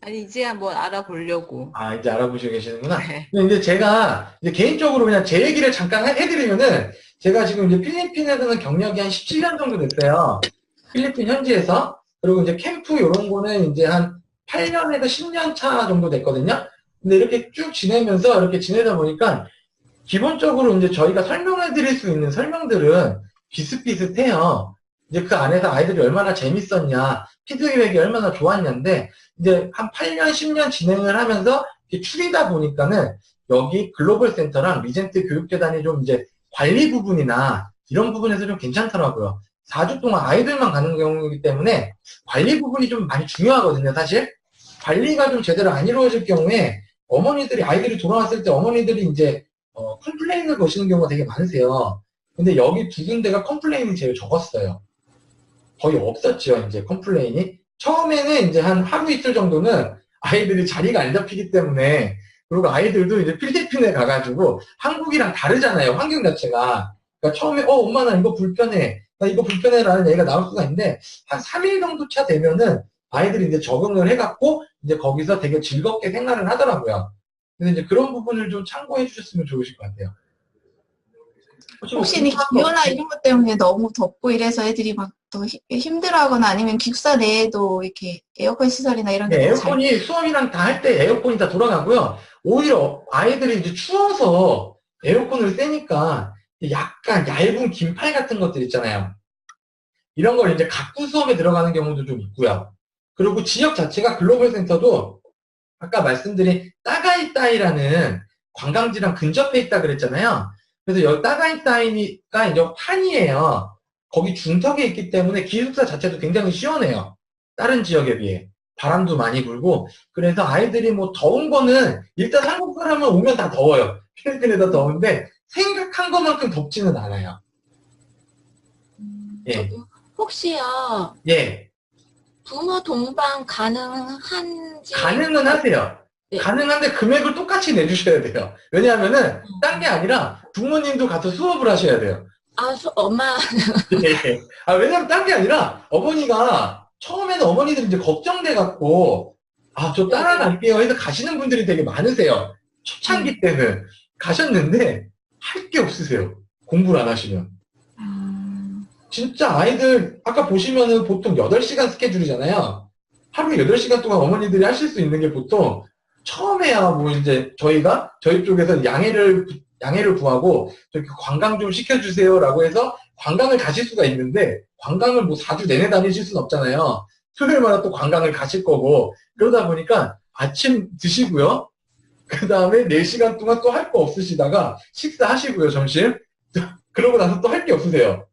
아니, 이제 한번 알아보려고. 아, 이제 알아보시고 계시는구나. 네. 근데 이제 제가 이제 개인적으로 그냥 제 얘기를 잠깐 해드리면은 제가 지금 이제 필리핀에서는 경력이 한 17년 정도 됐어요. 필리핀 현지에서. 그리고 이제 캠프 이런 거는 이제 한 8년에서 10년 차 정도 됐거든요. 근데 이렇게 쭉 지내면서 이렇게 지내다 보니까 기본적으로 이제 저희가 설명해 드릴 수 있는 설명들은 비슷비슷해요. 이제 그 안에서 아이들이 얼마나 재밌었냐, 피드백이 얼마나 좋았냐인데, 이제 한 8년, 10년 진행을 하면서 이렇게 추리다 보니까는 여기 글로벌 센터랑 리젠트 교육재단이 좀 이제 관리 부분이나 이런 부분에서 좀 괜찮더라고요. 4주 동안 아이들만 가는 경우이기 때문에 관리 부분이 좀 많이 중요하거든요, 사실. 관리가 좀 제대로 안 이루어질 경우에 아이들이 돌아왔을 때 어머니들이 이제, 컴플레인을 거시는 경우가 되게 많으세요. 근데 여기 두 군데가 컴플레인이 제일 적었어요. 거의 없었죠, 이제 컴플레인이. 처음에는 이제 한 하루 이틀 정도는 아이들이 자리가 안 잡히기 때문에, 그리고 아이들도 이제 필리핀에 가가지고 한국이랑 다르잖아요, 환경 자체가. 그러니까 처음에, 엄마 나 이거 불편해. 나 이거 불편해 라는 얘기가 나올 수가 있는데, 한 3일 정도 차 되면은 아이들이 이제 적응을 해갖고, 이제 거기서 되게 즐겁게 생활을 하더라고요. 그래서 이제 그런 부분을 좀 참고해 주셨으면 좋으실 것 같아요. 혹시 기후나 이런 것 때문에 너무 덥고 이래서 애들이 막 더 힘들어하거나 아니면 기숙사 내에도 이렇게 에어컨 시설이나 이런 게 네, 다 잘. 에어컨이 수업이랑 다 할 때 에어컨이 다 돌아가고요. 오히려 아이들이 이제 추워서 에어컨을 쐬니까 약간 얇은 긴팔 같은 것들 있잖아요. 이런 걸 이제 갖고 수업에 들어가는 경우도 좀 있고요. 그리고 지역 자체가 글로벌 센터도 아까 말씀드린 따가이따이라는 관광지랑 근접해 있다 그랬잖아요. 그래서 여기 따가이따이가 이제 산이에요. 거기 중턱에 있기 때문에 기숙사 자체도 굉장히 시원해요. 다른 지역에 비해. 바람도 많이 불고. 그래서 아이들이 뭐 더운 거는 일단 한국 사람은 오면 다 더워요. 필리핀에다 더운데 생각한 것만큼 덥지는 않아요. 예. 혹시요, 예. 부모 동반 가능한지. 가능은 하세요. 네. 가능한데 금액을 똑같이 내주셔야 돼요. 왜냐하면은 딴 게 아니라 부모님도 가서 수업을 하셔야 돼요. 엄마. 예. 왜냐면 딴 게 아니라 어머니가 처음에는 어머니들이 이제 걱정돼갖고 저 따라갈게요 해서 가시는 분들이 되게 많으세요. 초창기 때는 가셨는데 할 게 없으세요. 공부를 안 하시면. 진짜 아이들 아까 보시면은 보통 8시간 스케줄이잖아요. 하루에 8시간 동안 어머니들이 하실 수 있는 게 보통 처음에야 뭐 이제 저희 쪽에서 양해를 구하고 저기 관광 좀 시켜주세요라고 해서 관광을 가실 수가 있는데 관광을 뭐 4주 내내 다니실 수는 없잖아요. 토요일마다 또 관광을 가실 거고 그러다 보니까 아침 드시고요. 그 다음에 4시간 동안 또 할 거 없으시다가 식사하시고요, 점심. 그러고 나서 또 할 게 없으세요.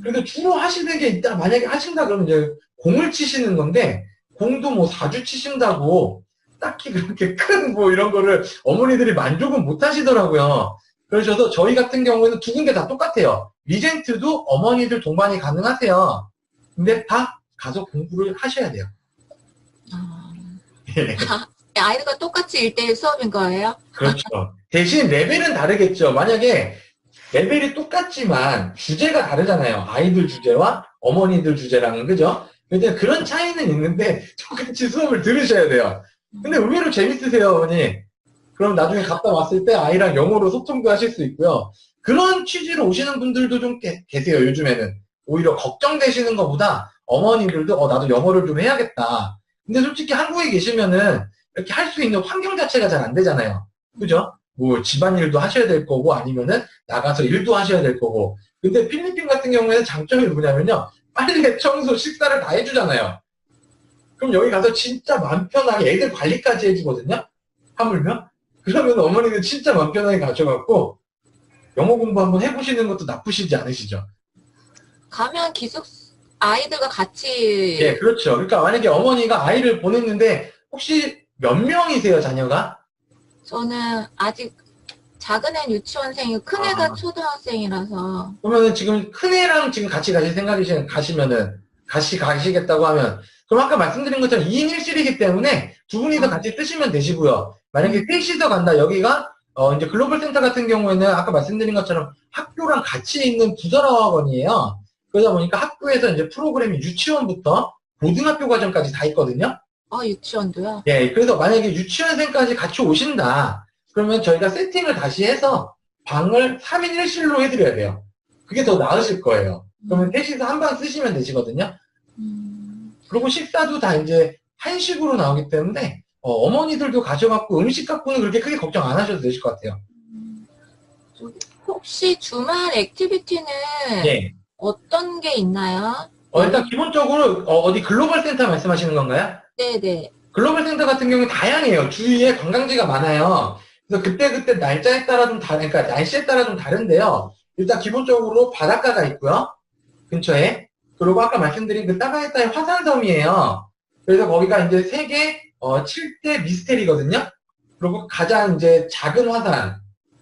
그래도 주로 하시는 게 있다. 만약에 하신다 그러면 이제 공을 치시는 건데 공도 뭐 4주 치신다고 딱히 그렇게 큰 뭐 이런 거를 어머니들이 만족은 못 하시더라고요. 그러셔서 저희 같은 경우에는 두 군데 다 똑같아요. 리젠트도 어머니들 동반이 가능하세요. 근데 다 가서 공부를 하셔야 돼요. 예. 아이들과 똑같이 1대1 수업인 거예요? 그렇죠. 대신 레벨은 다르겠죠. 만약에 레벨이 똑같지만 주제가 다르잖아요. 아이들 주제와 어머니들 주제랑은, 그죠? 근데 그런 차이는 있는데 똑같이 수업을 들으셔야 돼요. 근데 의외로 재밌으세요, 어머니. 그럼 나중에 갔다 왔을 때 아이랑 영어로 소통도 하실 수 있고요. 그런 취지로 오시는 분들도 좀 계세요, 요즘에는. 오히려 걱정되시는 것보다 어머니들도 나도 영어를 좀 해야겠다. 근데 솔직히 한국에 계시면은 이렇게 할 수 있는 환경 자체가 잘 안 되잖아요. 그죠? 뭐 집안일도 하셔야 될 거고 아니면은 나가서 일도 하셔야 될 거고. 근데 필리핀 같은 경우에는 장점이 뭐냐면요. 빨래, 청소, 식사를 다 해주잖아요. 그럼 여기 가서 진짜 마음 편하게 애들 관리까지 해주거든요. 하물며. 그러면 어머니는 진짜 마음 편하게 가셔갖고 영어 공부 한번 해보시는 것도 나쁘시지 않으시죠? 가면 아이들과 같이. 예, 그렇죠. 그러니까 만약에 어머니가 아이를 보냈는데 혹시 몇 명이세요, 자녀가? 저는 아직 작은 애 유치원생이고 큰 애가 초등학생이라서. 그러면은 지금 큰애랑 지금 같이 가실 가시면은, 같이 가시겠다고 하면, 그럼 아까 말씀드린 것처럼 2인 1실이기 때문에 두 분이서 같이 쓰시면 되시고요. 만약에 셋이서 간다, 여기가, 이제 글로벌 센터 같은 경우에는 아까 말씀드린 것처럼 학교랑 같이 있는 부설학원이에요. 그러다 보니까 학교에서 이제 프로그램이 유치원부터 고등학교 과정까지 다 있거든요. 유치원도요? 예, 그래서 만약에 유치원생까지 같이 오신다. 그러면 저희가 세팅을 다시 해서 방을 3인 1실로 해드려야 돼요. 그게 더 나으실 거예요. 그러면 셋이서 한 방 쓰시면 되시거든요. 그리고 식사도 다 이제 한식으로 나오기 때문에 어머니들도 가셔갖고 음식 갖고는 그렇게 크게 걱정 안 하셔도 되실 것 같아요. 혹시 주말 액티비티는 예. 어떤 게 있나요? 일단 기본적으로 어디 글로벌 센터 말씀하시는 건가요? 네네. 글로벌 센터 같은 경우는 다양해요. 주위에 관광지가 많아요. 그래서 그때그때 날짜에 따라 좀 그러니까 날씨에 따라 좀 다른데요. 일단 기본적으로 바닷가가 있고요. 근처에. 그리고 아까 말씀드린 그 따가헤타의 화산섬이에요. 그래서 거기가 이제 세계 7대 미스테리거든요. 그리고 가장 이제 작은 화산,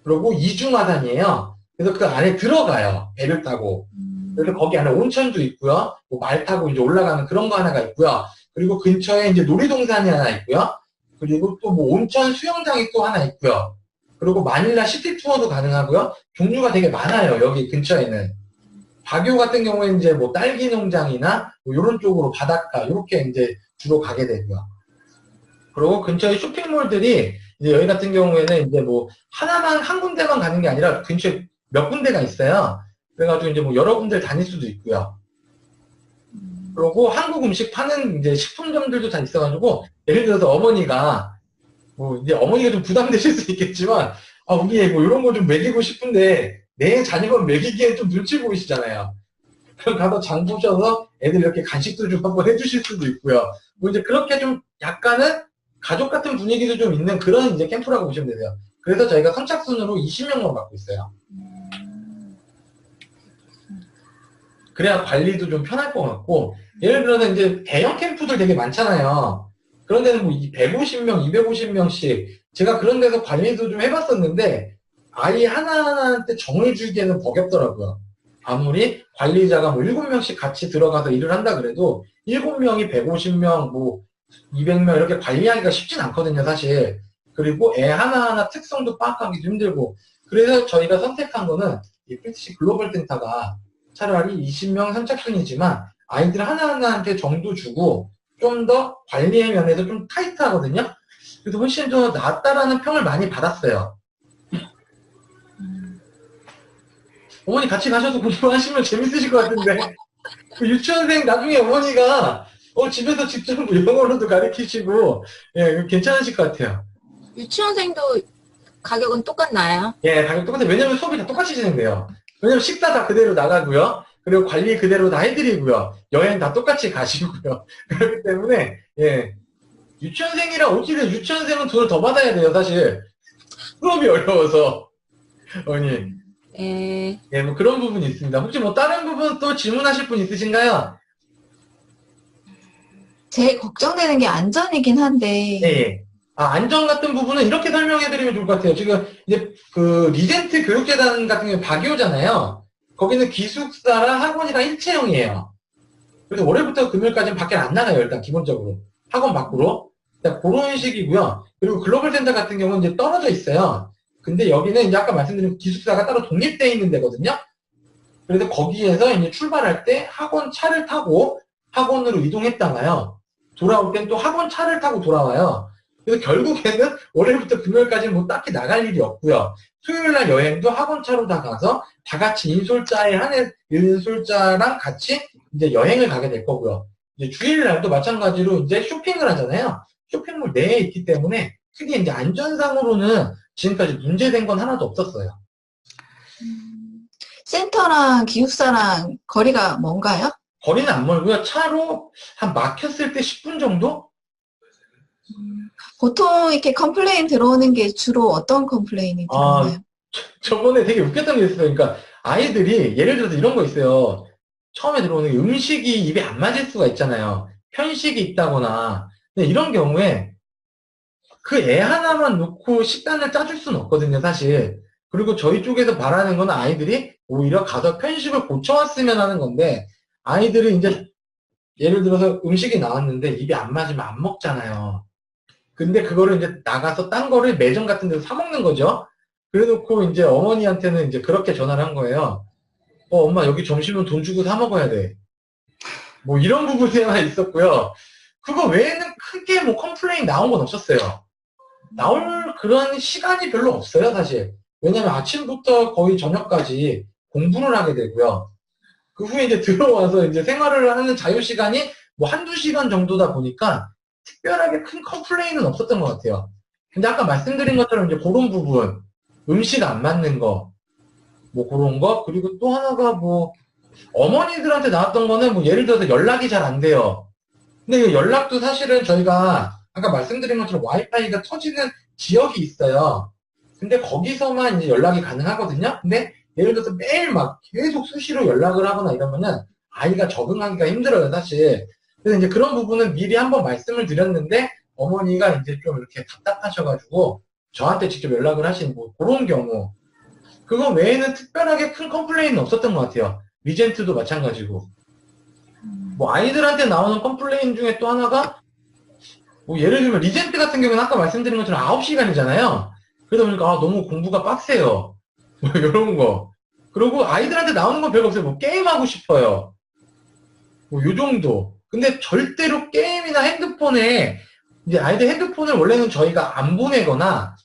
그리고 이중 화산이에요. 그래서 그 안에 들어가요. 배를 타고. 그래서 거기 안에 온천도 있고요. 뭐 말 타고 이제 올라가는 그런 거 하나가 있고요. 그리고 근처에 이제 놀이동산이 하나 있고요. 그리고 또 뭐 온천 수영장이 또 하나 있고요. 그리고 마닐라 시티 투어도 가능하고요. 종류가 되게 많아요. 여기 근처에는. 바교 같은 경우에는 이제 뭐 딸기 농장이나 뭐 이런 쪽으로 바닷가 이렇게 이제 주로 가게 되고요. 그리고 근처에 쇼핑몰들이 이제 여기 같은 경우에는 이제 뭐 하나만 한 군데만 가는 게 아니라 근처에 몇 군데가 있어요. 그래가지고 이제 뭐 여러 군데를 다닐 수도 있고요. 그리고 한국 음식 파는 이제 식품점들도 다 있어가지고 예를 들어서 어머니가 뭐 이제 어머니가 좀 부담되실 수 있겠지만 우리 애 뭐 이런 거 좀 먹이고 싶은데 내 자녀만 먹이기엔 좀 눈치 보이시잖아요. 그럼 가서 장 보셔서 애들 이렇게 간식도 좀 한번 해주실 수도 있고요. 뭐 이제 그렇게 좀 약간은 가족 같은 분위기도 좀 있는 그런 이제 캠프라고 보시면 되세요. 그래서 저희가 선착순으로 20명만 받고 있어요. 그래야 관리도 좀 편할 것 같고, 예를 들어서 이제 대형 캠프들 되게 많잖아요. 그런 데는 뭐 150명, 250명씩 제가 그런 데서 관리도 좀 해봤었는데 아이 하나하나한테 정을 주기에는 버겁더라고요. 아무리 관리자가 뭐 7명씩 같이 들어가서 일을 한다 그래도 7명이 150명, 뭐 200명 이렇게 관리하기가 쉽진 않거든요, 사실. 그리고 애 하나하나 특성도 파악하기도 힘들고. 그래서 저희가 선택한 거는 이 PTC 글로벌 센터가 차라리 20명 선착순이지만 아이들 하나하나한테 정도 주고 좀 더 관리의 면에서 좀 타이트하거든요. 그래서 훨씬 더 낫다라는 평을 많이 받았어요. 어머니 같이 가셔서 공부하시면 재밌으실 것 같은데 그 유치원생 나중에 어머니가 집에서 직접 영어로도 가르치시고 예, 괜찮으실 것 같아요. 유치원생도 가격은 똑같나요? 예, 가격 똑같아요. 왜냐면 수업이 다 똑같이 진행돼요. 왜냐면 식사 다 그대로 나가고요. 그리고 관리 그대로 다 해드리고요. 여행 다 똑같이 가시고요. 그렇기 때문에 예, 유치원생이랑 어찌돼 유치원생은 돈을 더 받아야 돼요, 사실. 수업이 어려워서. 어머니. 예. 예, 뭐 그런 부분이 있습니다. 혹시 뭐 다른 부분 또 질문하실 분 있으신가요? 제일 걱정되는 게 안전이긴 한데, 예, 예. 안전 같은 부분은 이렇게 설명해드리면 좋을 것 같아요. 지금 이제 그 리젠트 교육재단 같은 경우에 바기오잖아요. 거기는 기숙사랑 학원이랑 일체형이에요. 그래서 월요일부터 금요일까지는 밖에 안 나가요, 일단 기본적으로. 학원 밖으로. 일단 그런 식이고요. 그리고 글로벌 센터 같은 경우는 이제 떨어져 있어요. 근데 여기는 이제 아까 말씀드린 기숙사가 따로 독립되어 있는 데거든요. 그래서 거기에서 이제 출발할 때 학원 차를 타고 학원으로 이동했다가요. 돌아올 땐 또 학원 차를 타고 돌아와요. 그래서 결국에는 월요일부터 금요일까지는 뭐 딱히 나갈 일이 없고요. 수요일 날 여행도 학원 차로 다 가서 다 같이 인솔자에 한해 인솔자랑 같이 이제 여행을 가게 될 거고요. 이제 주일 날도 마찬가지로 이제 쇼핑을 하잖아요. 쇼핑몰 내에 있기 때문에 크게 이제 안전상으로는 지금까지 문제된 건 하나도 없었어요. 센터랑 기숙사랑 거리가 뭔가요? 거리는 안 멀고요. 차로 한 막혔을 때 10분 정도? 보통 이렇게 컴플레인 들어오는 게 주로 어떤 컴플레인이 들어오나요? 저번에 되게 웃겼던 게 있어요. 그러니까 아이들이 예를 들어서 이런 거 있어요. 처음에 들어오는 게 음식이 입에 안 맞을 수가 있잖아요. 편식이 있다거나. 근데 이런 경우에 그 애 하나만 놓고 식단을 짜줄 수는 없거든요, 사실. 그리고 저희 쪽에서 바라는 건 아이들이 오히려 가서 편식을 고쳐왔으면 하는 건데 아이들이 이제 예를 들어서 음식이 나왔는데 입에 안 맞으면 안 먹잖아요. 근데 그거를 이제 나가서 딴 거를 매점 같은 데서 사 먹는 거죠. 그래 놓고 이제 어머니한테는 이제 그렇게 전화를 한 거예요. 엄마 여기 점심은 돈 주고 사 먹어야 돼. 뭐 이런 부분에만 있었고요. 그거 외에는 크게 뭐 컴플레인 나온 건 없었어요. 나올 그런 시간이 별로 없어요, 사실. 왜냐면 아침부터 거의 저녁까지 공부를 하게 되고요. 그 후에 이제 들어와서 이제 생활을 하는 자유 시간이 뭐 한두 시간 정도다 보니까 특별하게 큰 컴플레인은 없었던 것 같아요. 근데 아까 말씀드린 것처럼 이제 그런 부분, 음식 안 맞는 거, 뭐 그런 거, 그리고 또 하나가 뭐 어머니들한테 나왔던 거는 뭐 예를 들어서 연락이 잘 안 돼요. 근데 그 연락도 사실은 저희가 아까 말씀드린 것처럼 와이파이가 터지는 지역이 있어요. 근데 거기서만 이제 연락이 가능하거든요. 근데 예를 들어서 매일 막 계속 수시로 연락을 하거나 이러면은 아이가 적응하기가 힘들어요, 사실. 그래서 이제 그런 부분은 미리 한번 말씀을 드렸는데 어머니가 이제 좀 이렇게 답답하셔가지고 저한테 직접 연락을 하신 뭐 그런 경우. 그거 외에는 특별하게 큰 컴플레인은 없었던 것 같아요. 리젠트도 마찬가지고. 뭐 아이들한테 나오는 컴플레인 중에 또 하나가 뭐 예를 들면 리젠트 같은 경우는 아까 말씀드린 것처럼 9시간이잖아요. 그러다 보니까 아, 너무 공부가 빡세요. 뭐 이런 거. 그리고 아이들한테 나오는 건 별거 없어요. 뭐 게임하고 싶어요. 뭐 요 정도. 근데 절대로 게임이나 핸드폰에 이제 아이들 핸드폰을 원래는 저희가 안 보내거나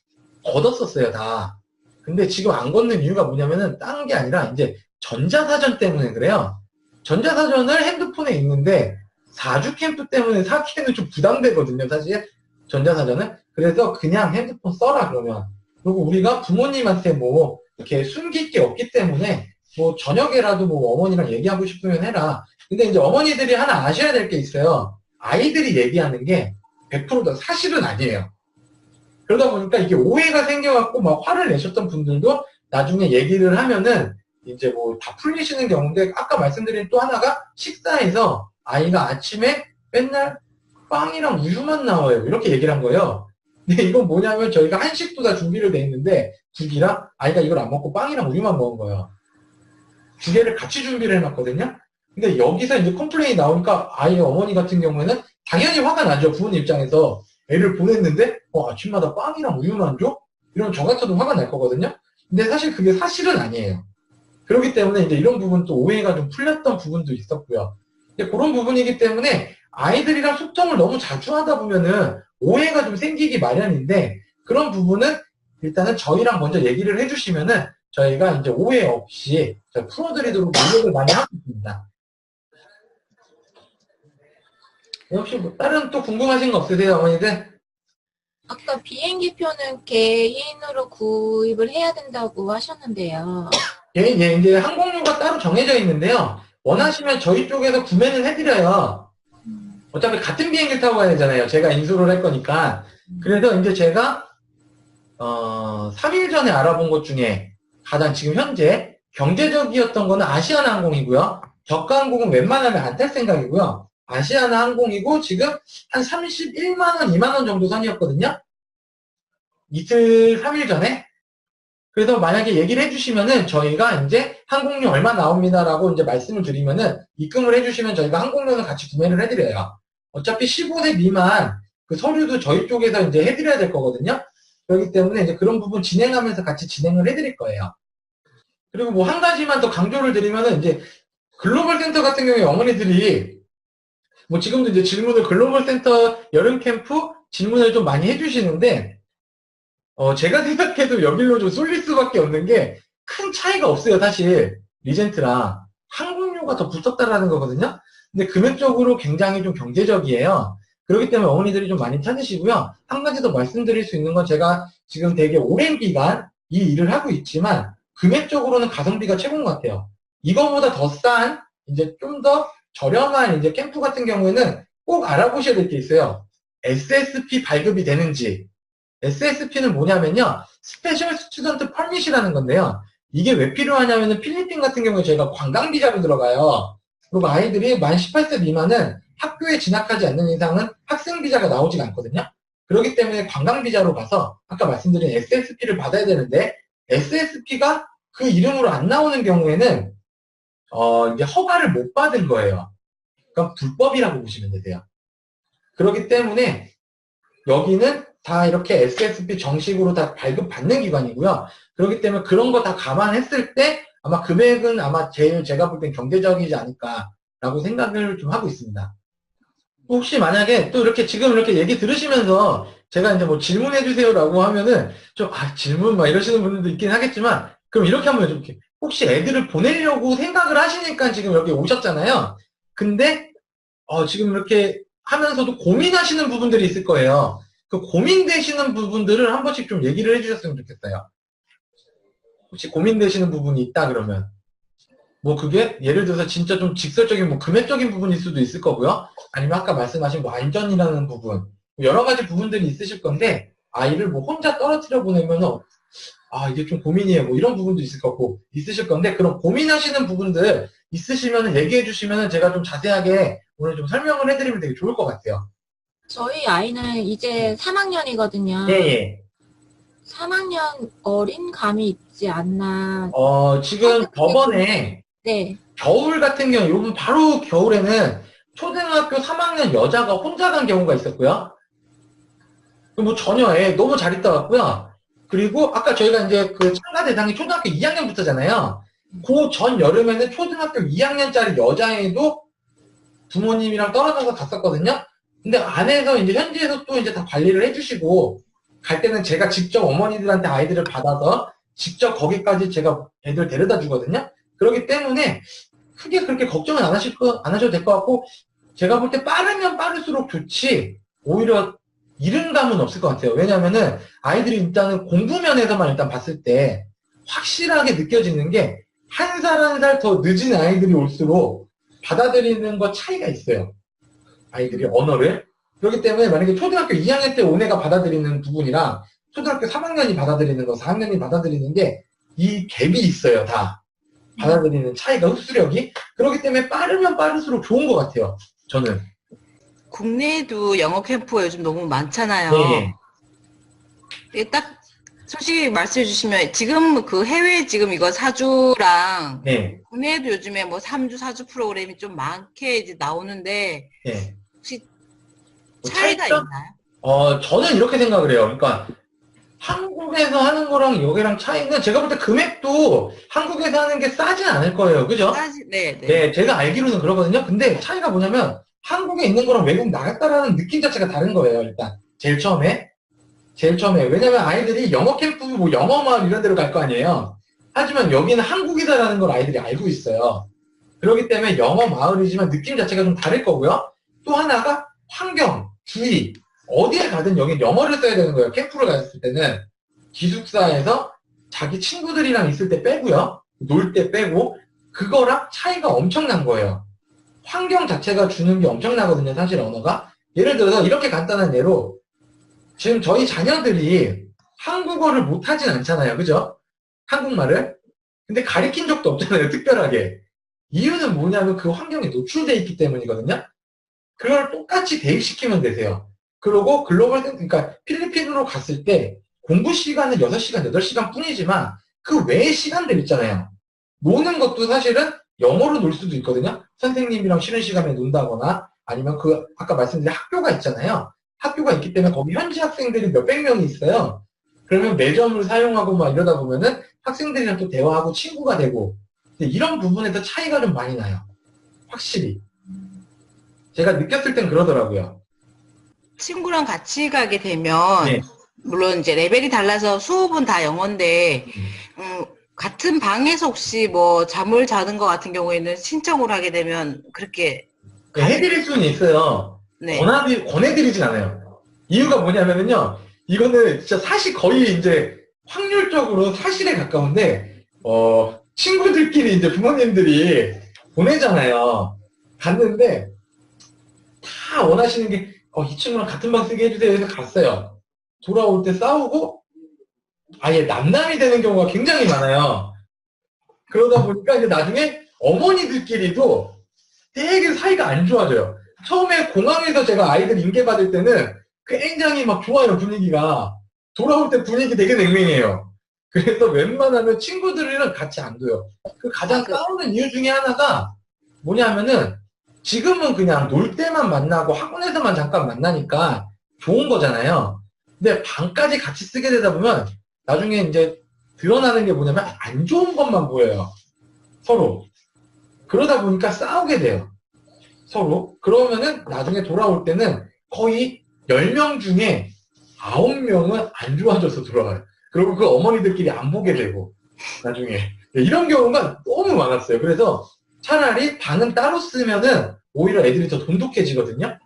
걷었었어요, 다. 근데 지금 안 걷는 이유가 뭐냐면은 딴 게 아니라 이제 전자사전 때문에 그래요. 전자사전을 핸드폰에 있는데 4주 캠프 때문에 사기에는 좀 부담되거든요, 사실. 전자사전은. 그래서 그냥 핸드폰 써라, 그러면. 그리고 우리가 부모님한테 뭐 이렇게 숨길 게 없기 때문에 뭐 저녁에라도 뭐 어머니랑 얘기하고 싶으면 해라. 근데 이제 어머니들이 하나 아셔야 될 게 있어요. 아이들이 얘기하는 게 100%다 사실은 아니에요. 그러다 보니까 이게 오해가 생겨갖고 막 화를 내셨던 분들도 나중에 얘기를 하면은 이제 뭐 다 풀리시는 경우인데 아까 말씀드린 또 하나가 식사에서 아이가 아침에 맨날 빵이랑 우유만 나와요. 이렇게 얘기를 한 거예요. 근데 이건 뭐냐면 저희가 한식도 다 준비를 돼 있는데 국이랑 아이가 이걸 안 먹고 빵이랑 우유만 먹은 거예요. 두 개를 같이 준비를 해놨거든요. 근데 여기서 이제 컴플레인이 나오니까 아이 어머니 같은 경우에는 당연히 화가 나죠. 부모님 입장에서 애를 보냈는데 아침마다 빵이랑 우유만 줘? 이러면 저 같아도 화가 날 거거든요. 근데 사실 그게 사실은 아니에요. 그렇기 때문에 이제 이런 부분 또 오해가 좀 풀렸던 부분도 있었고요. 근데 그런 부분이기 때문에 아이들이랑 소통을 너무 자주 하다 보면은 오해가 좀 생기기 마련인데 그런 부분은 일단은 저희랑 먼저 얘기를 해주시면은 저희가 이제 오해 없이 풀어드리도록 노력을 많이 하고 있습니다. 혹시 뭐 다른 또 궁금하신 거 없으세요, 어머니들? 아까 비행기표는 개인으로 구입을 해야 된다고 하셨는데요. 예, 이제 항공료가 따로 정해져 있는데요. 원하시면 저희 쪽에서 구매는 해드려요. 어차피 같은 비행기 타고 가야 되잖아요. 제가 인수를 할 거니까. 그래서 이제 제가 3일 전에 알아본 것 중에 가장 지금 현재 경제적이었던 거는 아시아나 항공이고요. 저가 항공은 웬만하면 안 탈 생각이고요. 아시아나 항공이고 지금 한 31만 원, 2만 원 정도 선이었거든요. 이틀, 3일 전에. 그래서 만약에 얘기를 해주시면은 저희가 이제 항공료 얼마 나옵니다라고 이제 말씀을 드리면은 입금을 해주시면 저희가 항공료는 같이 구매를 해드려요. 어차피 15세 미만 그 서류도 저희 쪽에서 이제 해드려야 될 거거든요. 그렇기 때문에 이제 그런 부분 진행하면서 같이 진행을 해드릴 거예요. 그리고 뭐 한 가지만 더 강조를 드리면은 이제 글로벌 센터 같은 경우에 어머니들이 뭐 지금도 이제 질문을 글로벌 센터 여름 캠프 질문을 좀 많이 해주시는데 제가 생각해도 여기로 좀 쏠릴 수밖에 없는 게 큰 차이가 없어요, 사실. 리젠트랑 항공료가 더 붙었다라는 거거든요. 근데 금액적으로 굉장히 좀 경제적이에요. 그렇기 때문에 어머니들이 좀 많이 찾으시고요. 한 가지 더 말씀드릴 수 있는 건 제가 지금 되게 오랜 기간 이 일을 하고 있지만 금액적으로는 가성비가 최고인 것 같아요. 이거보다 더 싼 이제 좀 더 저렴한 이제 캠프 같은 경우에는 꼭 알아보셔야 될 게 있어요. SSP 발급이 되는지. SSP는 뭐냐면요. 스페셜 스튜던트 퍼밋이라는 건데요. 이게 왜 필요하냐면은 필리핀 같은 경우에 저희가 관광비자로 들어가요. 그리고 아이들이 만 18세 미만은 학교에 진학하지 않는 이상은 학생비자가 나오지가 않거든요. 그렇기 때문에 관광비자로 가서 아까 말씀드린 SSP를 받아야 되는데 SSP가 그 이름으로 안 나오는 경우에는 이제 허가를 못 받은 거예요. 그러니까 불법이라고 보시면 되세요. 그렇기 때문에 여기는 다 이렇게 SSP 정식으로 다 발급받는 기관이고요. 그렇기 때문에 그런 거 다 감안했을 때 아마 금액은 아마 제일 제가 볼 땐 경제적이지 않을까라고 생각을 좀 하고 있습니다. 혹시 만약에 또 이렇게 지금 이렇게 얘기 들으시면서 제가 이제 뭐 질문해 주세요라고 하면은 좀 질문 막 이러시는 분들도 있긴 하겠지만 그럼 이렇게 한번 여쭤볼게요. 혹시 애들을 보내려고 생각을 하시니까 지금 여기 오셨잖아요. 근데 지금 이렇게 하면서도 고민하시는 부분들이 있을 거예요. 그 고민되시는 부분들을 한 번씩 좀 얘기를 해주셨으면 좋겠어요. 혹시 고민되시는 부분이 있다 그러면 뭐 그게 예를 들어서 진짜 좀 직설적인 뭐 금액적인 부분일 수도 있을 거고요. 아니면 아까 말씀하신 뭐 안전이라는 부분 여러 가지 부분들이 있으실 건데, 아이를 뭐 혼자 떨어뜨려 보내면은, 이게 좀 고민이에요. 뭐 이런 부분도 있을 거고, 있으실 건데, 그런 고민하시는 부분들 있으시면은 얘기해 주시면은 제가 좀 자세하게 오늘 좀 설명을 해드리면 되게 좋을 것 같아요. 저희 아이는 이제 3학년이거든요. 예, 예. 3학년 어린 감이 있지 않나. 지금 저번에 네. 겨울 같은 경우, 요번 바로 겨울에는 초등학교 3학년 여자가 혼자 간 경우가 있었고요. 뭐 전혀 너무 잘 있다 왔고요. 그리고 아까 저희가 이제 그 참가 대상이 초등학교 2학년부터잖아요. 그 전 여름에는 초등학교 2학년짜리 여자애도 부모님이랑 떨어져서 갔었거든요. 근데 안에서 이제 현지에서 또 이제 다 관리를 해주시고 갈 때는 제가 직접 어머니들한테 아이들을 받아서 직접 거기까지 제가 애들 데려다 주거든요. 그렇기 때문에 크게 그렇게 걱정은 안 하셔도 될 것 같고, 제가 볼 때 빠르면 빠를수록 좋지, 오히려 이른 감은 없을 것 같아요. 왜냐면은 아이들이 일단은 공부면에서만 일단 봤을 때 확실하게 느껴지는 게, 한 살 한 살 더 늦은 아이들이 올수록 받아들이는 거 차이가 있어요. 아이들이 언어를. 그렇기 때문에 만약에 초등학교 2학년 때 온 애가 받아들이는 부분이랑 초등학교 3학년이 받아들이는 거, 4학년이 받아들이는 게 이 갭이 있어요, 다. 받아들이는 차이가, 흡수력이. 그렇기 때문에 빠르면 빠를수록 좋은 것 같아요, 저는. 국내에도 영어 캠프가 요즘 너무 많잖아요. 네. 이게 딱 솔직히 말씀해 주시면 지금 그 해외 지금 이거 4주랑 네. 국내에도 요즘에 뭐 3주 4주 프로그램이 좀 많게 이제 나오는데 네. 혹시 뭐 차이가 차이점? 있나요? 저는 이렇게 생각을 해요. 그러니까 한국에서 하는 거랑 여기랑 차이는, 제가 볼 때 금액도 한국에서 하는 게 싸진 않을 거예요. 그죠? 네, 네. 네, 제가 알기로는 그러거든요. 근데 차이가 뭐냐면 한국에 있는 거랑 외국 나갔다라는 느낌 자체가 다른 거예요. 일단 제일 처음에. 왜냐면 아이들이 영어 캠프, 뭐 영어 마을 이런 데로 갈 거 아니에요. 하지만 여기는 한국이다라는 걸 아이들이 알고 있어요. 그렇기 때문에 영어 마을이지만 느낌 자체가 좀 다를 거고요. 또 하나가 환경, 주의. 어디에 가든 여기 영어를 써야 되는 거예요. 캠프를 갔을 때는 기숙사에서 자기 친구들이랑 있을 때 빼고요. 놀 때 빼고, 그거랑 차이가 엄청난 거예요. 환경 자체가 주는 게 엄청나거든요. 사실 언어가. 예를 들어서 이렇게 간단한 예로, 지금 저희 자녀들이 한국어를 못하진 않잖아요. 그죠? 한국말을. 근데 가르친 적도 없잖아요. 특별하게. 이유는 뭐냐면 그 환경에 노출돼 있기 때문이거든요. 그걸 똑같이 대입시키면 되세요. 그리고 그러니까 필리핀으로 갔을 때 공부 시간은 6시간, 8시간 뿐이지만 그 외의 시간들 있잖아요. 노는 것도 사실은 영어로 놀 수도 있거든요. 선생님이랑 쉬는 시간에 논다거나, 아니면 그 아까 말씀드린 학교가 있잖아요. 학교가 있기 때문에 거기 현지 학생들이 몇백 명이 있어요. 그러면 매점을 사용하고 막 이러다 보면은 학생들이랑 또 대화하고 친구가 되고, 근데 이런 부분에서 차이가 좀 많이 나요. 확실히. 제가 느꼈을 땐 그러더라고요. 친구랑 같이 가게 되면 네. 물론 이제 레벨이 달라서 수업은 다 영어인데 같은 방에서 혹시 뭐 잠을 자는 것 같은 경우에는 신청을 하게 되면 그렇게 네, 해드릴 수는 있어요. 네. 권해드리진 않아요. 이유가 뭐냐면은요, 이거는 진짜 사실 거의 이제 확률적으로 사실에 가까운데, 친구들끼리 이제 부모님들이 보내잖아요. 갔는데, 다 원하시는 게, 이 친구랑 같은 방 쓰게 해주세요 해서 갔어요. 돌아올 때 싸우고, 아예 남남이 되는 경우가 굉장히 많아요. 그러다 보니까 이제 나중에 어머니들끼리도 되게 사이가 안 좋아져요. 처음에 공항에서 제가 아이들 인계받을 때는 굉장히 막 좋아요, 분위기가. 돌아올 때 분위기 되게 냉랭해요. 그래서 웬만하면 친구들이랑 같이 안 둬요. 그 가장 싸우는 이유 중에 하나가 뭐냐면은, 지금은 그냥 놀 때만 만나고 학원에서만 잠깐 만나니까 좋은 거잖아요. 근데 방까지 같이 쓰게 되다 보면 나중에 이제 드러나는 게 뭐냐면 안 좋은 것만 보여요. 서로. 그러다 보니까 싸우게 돼요. 서로. 그러면은 나중에 돌아올 때는 거의 10명 중에 9명은 안 좋아져서 돌아와요. 그리고 그 어머니들끼리 안 보게 되고, 나중에. 이런 경우가 너무 많았어요. 그래서 차라리 방은 따로 쓰면은 오히려 애들이 더 돈독해지거든요.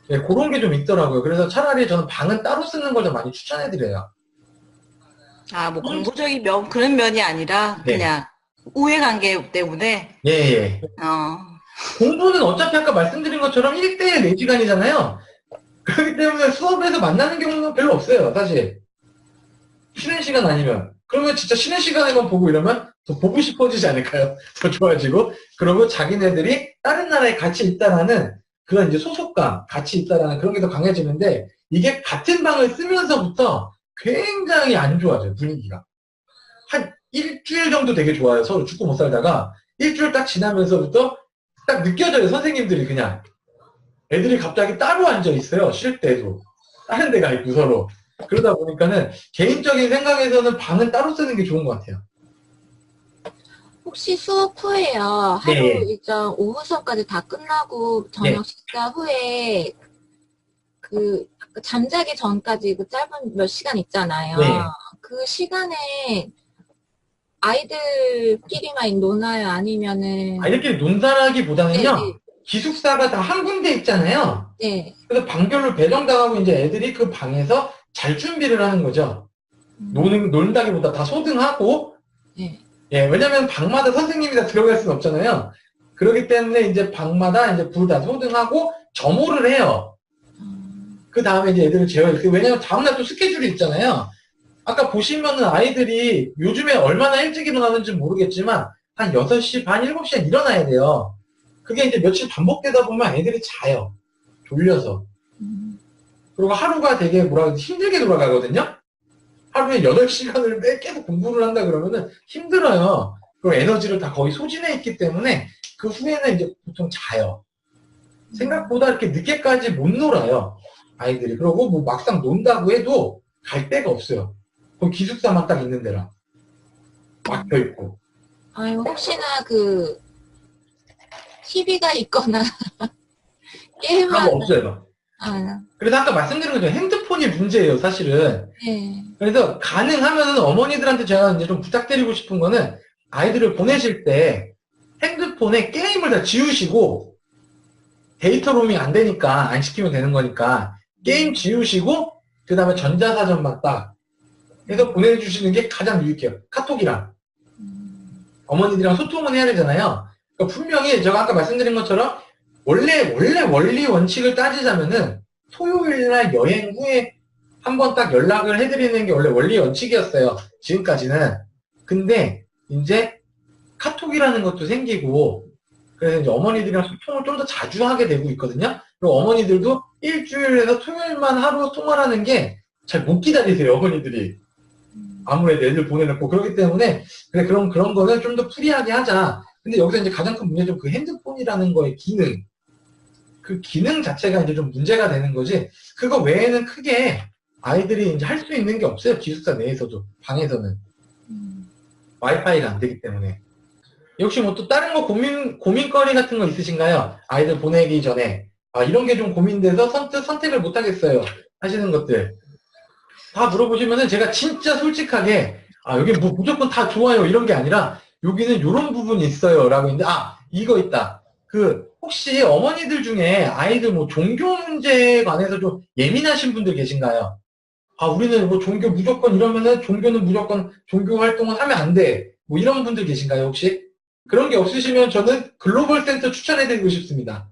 네, 그런 게 좀 있더라고요. 그래서 차라리 저는 방은 따로 쓰는 걸 좀 많이 추천해드려요. 뭐 공부적인 그런 면이 아니라 네. 그냥 우애 관계 때문에. 예. 공부는 어차피 아까 말씀드린 것처럼 1대1 4시간이잖아요. 그렇기 때문에 수업에서 만나는 경우는 별로 없어요, 사실. 쉬는 시간 아니면. 그러면 진짜 쉬는 시간에만 보고 이러면 더 보고 싶어지지 않을까요? 더 좋아지고. 그러고 자기네들이 다른 나라에 같이 있다라는 그런 이제 소속감, 같이 있다라는 그런 게 더 강해지는데, 이게 같은 방을 쓰면서부터 굉장히 안 좋아져요, 분위기가. 한 일주일 정도 되게 좋아요. 서로 죽고 못 살다가 일주일 딱 지나면서부터 딱 느껴져요. 선생님들이 그냥 애들이 갑자기 따로 앉아 있어요. 쉴 때도 다른 데가 있고 서로. 그러다 보니까는 개인적인 생각에서는 방은 따로 쓰는 게 좋은 것 같아요. 혹시 수업 후에요. 하루 네. 일정 오후 수업까지 다 끝나고 저녁 식사 후에 그 잠자기 전까지 그 짧은 몇 시간 있잖아요. 네. 그 시간에 아이들끼리만 노나요? 아니면은 이렇게 논다라기보다는요. 네, 기숙사가 다 한 군데 있잖아요. 네. 그래서 방별로 배정당하고 이제 애들이 그 방에서 잘 준비를 하는 거죠. 논다기보다 다 소등하고. 네. 예, 왜냐면 방마다 선생님이 다 들어갈 수는 없잖아요. 그렇기 때문에 이제 방마다 이제 불 다 소등하고 점호를 해요. 그 다음에 이제 애들을 재워요. 왜냐면 다음날 또 스케줄이 있잖아요. 아까 보시면은 아이들이 요즘에 얼마나 일찍 일어나는지 모르겠지만 한 6시 반, 7시에 일어나야 돼요. 그게 이제 며칠 반복되다 보면 애들이 자요. 졸려서. 그리고 하루가 되게 힘들게 돌아가거든요. 하루에 8시간을 계속 공부를 한다 그러면은 힘들어요. 그리고 에너지를 다 거의 소진해 있기 때문에 그 후에는 이제 보통 자요. 생각보다 이렇게 늦게까지 못 놀아요. 아이들이. 그리고 뭐 막상 논다고 해도 갈 데가 없어요. 거기 기숙사만 딱 있는 데라. 막혀 있고. 아유, 혹시나 그 TV가 있거나 그런 게임하는 거 없어요. 그래서 아까 말씀드린 것처럼 핸드폰이 문제예요, 사실은. 네. 그래서 가능하면은 어머니들한테 제가 이제 좀 부탁드리고 싶은 거는 아이들을 보내실 때 핸드폰에 게임을 다 지우시고 데이터 로밍 안 되니까 안 시키면 되는 거니까 게임 지우시고 그 다음에 전자사전만 딱 해서 보내주시는 게 가장 유익해요. 카톡이랑. 어머니들이랑 소통은 해야 되잖아요. 그러니까 분명히 제가 아까 말씀드린 것처럼 원래 원리 원칙을 따지자면은 토요일날 여행 후에 한번 딱 연락을 해드리는 게 원래 원리 원칙이었어요. 지금까지는. 근데 이제 카톡이라는 것도 생기고 그래서 이제 어머니들이랑 소통을 좀 더 자주 하게 되고 있거든요. 그리고 어머니들도 일주일에서 토요일만 하루 통화를 하는 게 잘 못 기다리세요, 어머니들이. 아무래도 애들 보내놓고 그렇기 때문에 그래 그런 거는 좀 더 프리하게 하자. 근데 여기서 이제 가장 큰 문제는 그 핸드폰이라는 거의 기능. 그 기능 자체가 이제 좀 문제가 되는 거지. 그거 외에는 크게 아이들이 이제 할 수 있는 게 없어요. 기숙사 내에서도 방에서는 와이파이가 안 되기 때문에. 역시 뭐 또 다른 거 고민거리 같은 거 있으신가요? 아이들 보내기 전에 이런 게 좀 고민돼서 선택을 못 하겠어요. 하시는 것들 다 물어보시면은 제가 진짜 솔직하게 여기 뭐 무조건 다 좋아요 이런 게 아니라 여기는 이런 부분이 있어요 라고 했는데 이거 있다. 그 혹시 어머니들 중에 아이들 뭐 종교 문제에 관해서 좀 예민하신 분들 계신가요? 우리는 뭐 종교 무조건 이러면은 종교는 무조건 종교 활동을 하면 안 돼. 뭐 이런 분들 계신가요, 혹시? 그런 게 없으시면 저는 글로벌 센터 추천해드리고 싶습니다.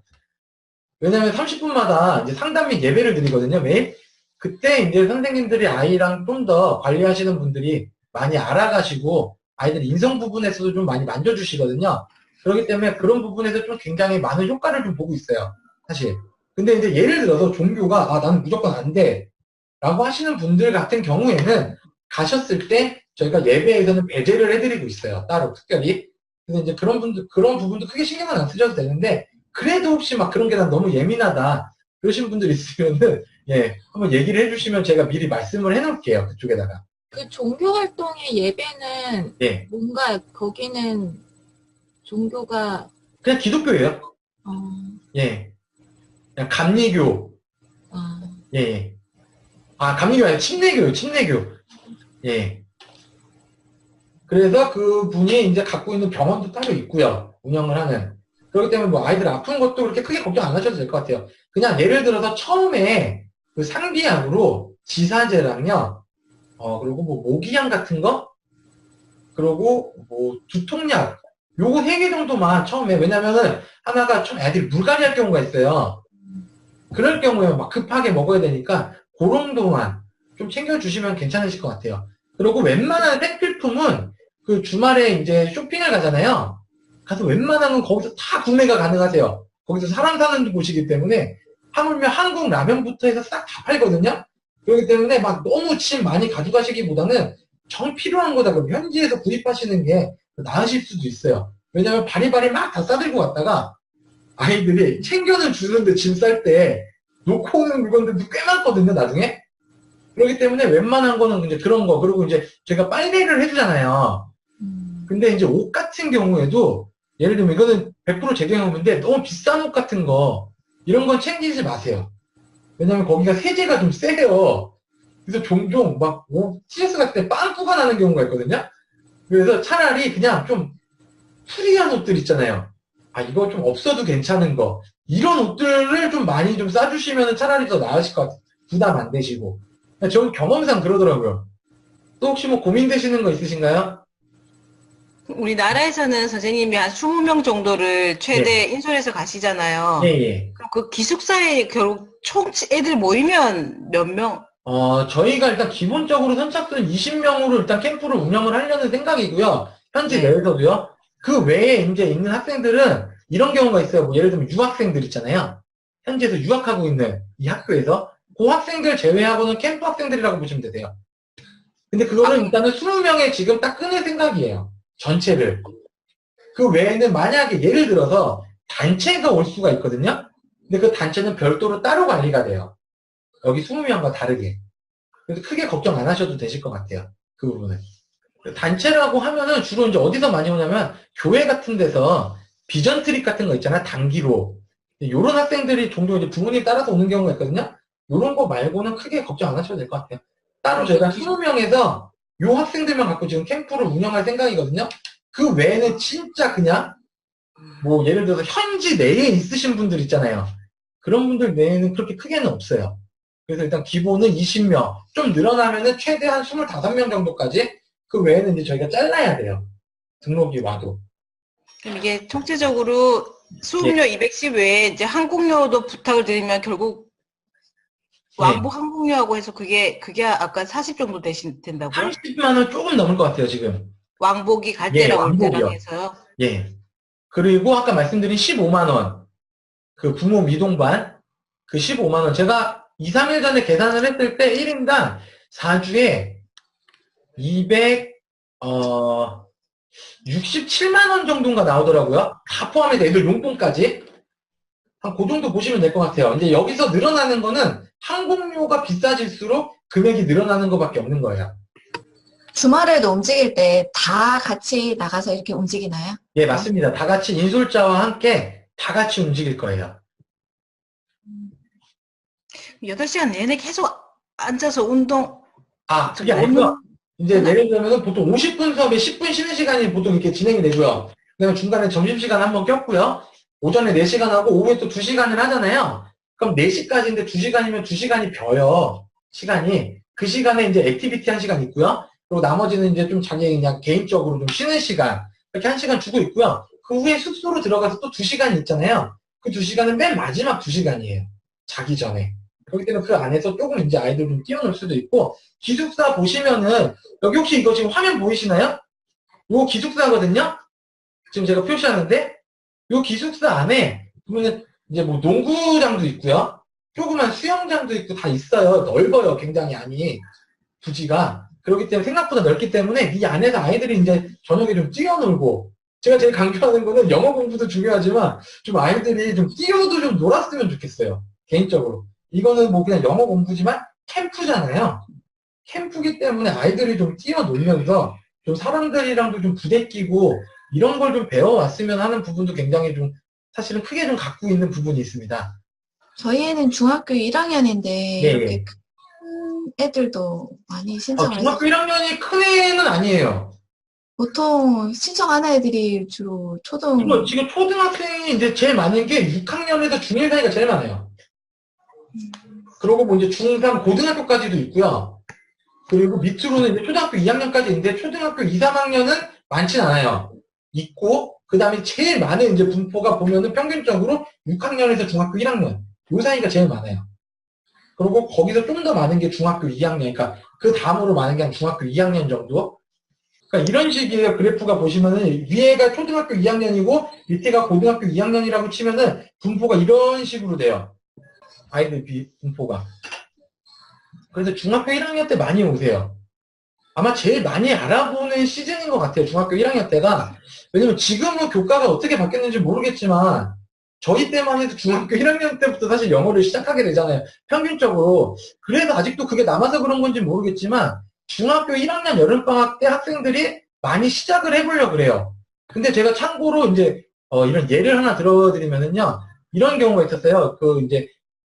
왜냐면 30분마다 이제 상담 및 예배를 드리거든요, 매일. 그때 이제 선생님들이 아이랑 좀 더 관리하시는 분들이 많이 알아가시고 아이들 인성 부분에서도 좀 많이 만져주시거든요. 그렇기 때문에 그런 부분에서 좀 굉장히 많은 효과를 좀 보고 있어요, 사실. 근데 이제 예를 들어서 종교가 나는 무조건 안 돼. 라고 하시는 분들 같은 경우에는 가셨을 때 저희가 예배에서는 배제를 해드리고 있어요. 따로 특별히. 그래서 이제 그런 부분도 크게 신경은 안 쓰셔도 되는데 그래도 혹시 막 그런 게 난 너무 예민하다 그러신 분들 있으면은 한번 얘기를 해주시면 제가 미리 말씀을 해놓을게요. 그쪽에다가. 그 종교 활동의 예배는 뭔가 거기는 종교가 그냥 기독교예요. 그냥 감리교. 감리교 아니라 침례교요, 침례교. 그래서 그 분이 이제 갖고 있는 병원도 따로 있고요. 운영을 하는. 그렇기 때문에 뭐 아이들 아픈 것도 그렇게 크게 걱정 안 하셔도 될 것 같아요. 그냥 예를 들어서 처음에 그 상비약으로 지사제랑요, 그리고 뭐 모기향 같은 거, 그리고 뭐 두통약, 요거 3개 정도만 처음에, 왜냐면은 하나가 좀 애들이 물갈이 할 경우가 있어요. 그럴 경우에 막 급하게 먹어야 되니까 그런 동안 좀 챙겨주시면 괜찮으실 것 같아요. 그리고 웬만한 생필품은 그 주말에 이제 쇼핑을 가잖아요. 가서 웬만한 건 거기서 다 구매가 가능하세요. 거기서 사람 사는 곳이기 때문에 하물며 한국 라면부터 해서 싹 다 팔거든요. 그렇기 때문에 막 너무 짐 많이 가져가시기보다는 정 필요한 거다 그럼 현지에서 구입하시는 게 나으실 수도 있어요. 왜냐면 바리바리 막 다 싸들고 갔다가 아이들이 챙겨는 주는데 짐 쌀 때 놓고 오는 물건들도 꽤 많거든요, 나중에. 그렇기 때문에 웬만한 거는 이제 그런 거, 그리고 이제 제가 빨래를 해주잖아요. 근데 이제 옷 같은 경우에도 예를 들면 이거는 100%제 경험인데 너무 비싼 옷 같은 거 이런 건 챙기지 마세요. 왜냐면 거기가 세제가 좀 세요. 그래서 종종 막 옷 티셔츠 같을 때 빵꾸가 나는 경우가 있거든요. 그래서 차라리 그냥 좀 프리한 옷들 있잖아요. 아, 이거 좀 없어도 괜찮은 거. 이런 옷들을 좀 많이 좀 싸주시면 차라리 더 나으실 것 같아요. 부담 안 되시고. 저는 경험상 그러더라고요. 또 혹시 뭐 고민되시는 거 있으신가요? 우리나라에서는 선생님이 한 20명 정도를 최대 인솔해서 가시잖아요. 예, 예. 그럼 그 기숙사에 결국 총 애들 모이면 몇 명? 저희가 일단 기본적으로 선착순 20명으로 일단 캠프를 운영을 하려는 생각이고요. 현지 네. 내에서도요. 그 외에 이제 있는 학생들은 이런 경우가 있어요. 뭐 예를 들면 유학생들 있잖아요. 현지에서 유학하고 있는 이 학교에서 그 학생들 제외하고는 캠프 학생들이라고 보시면 되세요. 근데 그거는 일단은 20명에 지금 딱 끊을 생각이에요. 전체를. 그 외에는 만약에 예를 들어서 단체가 올 수가 있거든요. 근데 그 단체는 별도로 따로 관리가 돼요. 여기 20명과 다르게. 그래서 크게 걱정 안 하셔도 되실 것 같아요. 그 부분은. 단체라고 하면은 주로 이제 어디서 많이 오냐면 교회 같은 데서 비전 트립 같은 거 있잖아요. 단기로. 요런 학생들이 종종 이제 부모님 따라서 오는 경우가 있거든요. 요런 거 말고는 크게 걱정 안 하셔도 될 것 같아요. 따로 저희가 20명에서 요 학생들만 갖고 지금 캠프를 운영할 생각이거든요. 그 외에는 진짜 그냥 뭐 예를 들어서 현지 내에 있으신 분들 있잖아요. 그런 분들 내에는 그렇게 크게는 없어요. 그래서 일단 기본은 20명, 좀 늘어나면은 최대한 25명 정도까지, 그 외에는 이제 저희가 잘라야 돼요. 등록이 와도. 그럼 이게 총체적으로 수업료 210 외에 이제 항공료도 부탁을 드리면 결국 왕복 항공료하고 해서 그게 아까 40 정도 된다고요? 30만 원 조금 넘을 것 같아요, 지금. 왕복이 갈 때랑 올 때랑 왕복이요. 해서요? 예. 그리고 아까 말씀드린 15만 원. 그 부모 미동반. 그 15만 원. 제가 2, 3일 전에 계산을 했을 때 1인당 4주에 67만 원 정도인가 나오더라고요. 다 포함해서 애들 용돈까지. 한 그 정도 보시면 될 것 같아요. 이제 여기서 늘어나는 거는 항공료가 비싸질수록 금액이 늘어나는 것밖에 없는 거예요. 주말에도 움직일 때 다 같이 나가서 이렇게 움직이나요? 예, 맞습니다. 다 같이 인솔자와 함께 다 같이 움직일 거예요. 8시간 내내 계속 앉아서 운동. 그게 아니고요. 이제 예를 들면 보통 50분 수업에 10분 쉬는 시간이 보통 이렇게 진행이 되고요. 그다음에 중간에 점심시간 한번 꼈고요. 오전에 4시간 하고 오후에 또 2시간을 하잖아요. 그럼 4시까지인데 2시간이면 2시간이 벼요. 시간이. 그 시간에 이제 액티비티 1시간 있고요. 그리고 나머지는 이제 좀 자기 그냥 개인적으로 좀 쉬는 시간. 이렇게 1시간 주고 있고요. 그 후에 숙소로 들어가서 또 2시간 있잖아요. 그 2시간은 맨 마지막 2시간이에요. 자기 전에. 그렇기 때문에 그 안에서 조금 이제 아이들 좀 뛰어놀 수도 있고, 기숙사 보시면은, 여기 혹시 이거 지금 화면 보이시나요? 요 기숙사거든요? 지금 제가 표시하는데, 요 기숙사 안에, 보면은, 이제 뭐 농구장도 있고요. 조그만 수영장도 있고 다 있어요. 넓어요. 굉장히 안이. 부지가. 그렇기 때문에 생각보다 넓기 때문에 이 안에서 아이들이 이제 저녁에 좀 뛰어놀고, 제가 제일 강조하는 거는 영어 공부도 중요하지만, 좀 아이들이 좀 뛰어도 좀 놀았으면 좋겠어요. 개인적으로. 이거는 뭐 그냥 영어 공부지만 캠프잖아요. 캠프기 때문에 아이들이 좀 뛰어놀면서 좀 사람들이랑도 좀 부대끼고 이런 걸 좀 배워왔으면 하는 부분도 굉장히 좀 사실은 크게 좀 갖고 있는 부분이 있습니다. 저희 애는 중학교 1학년인데 이렇게 예. 큰 애들도 많이 신청을 해서 중학교 1학년이 큰 애는 아니에요. 보통 신청하는 애들이 주로 이거 지금 초등학생이 이제 제일 많은 게 6학년에서 중1 사이가 제일 많아요. 그리고 뭐 이제 중3 고등학교까지도 있고요. 그리고 밑으로는 이제 초등학교 2학년까지 있는데 초등학교 2, 3학년은 많진 않아요. 있고 그 다음에 제일 많은 이제 분포가 보면은 평균적으로 6학년에서 중학교 1학년 요 사이가 제일 많아요. 그리고 거기서 좀 더 많은 게 중학교 2학년, 그러니까 그 다음으로 많은 게 한 중학교 2학년 정도? 그러니까 이런 식이에요. 그래프가 보시면은 위에가 초등학교 2학년이고 밑에가 고등학교 2학년이라고 치면은 분포가 이런 식으로 돼요. 아이들 분포가. 그래서 중학교 1학년 때 많이 오세요. 아마 제일 많이 알아보는 시즌인 것 같아요. 중학교 1학년 때가. 왜냐면 지금은 교과가 어떻게 바뀌었는지 모르겠지만 저희 때만 해도 중학교 1학년 때부터 사실 영어를 시작하게 되잖아요. 평균적으로. 그래도 아직도 그게 남아서 그런 건지 모르겠지만 중학교 1학년 여름방학 때 학생들이 많이 시작을 해보려고 그래요. 근데 제가 참고로 이제 이런 예를 하나 들어드리면은요. 이런 경우가 있었어요. 이제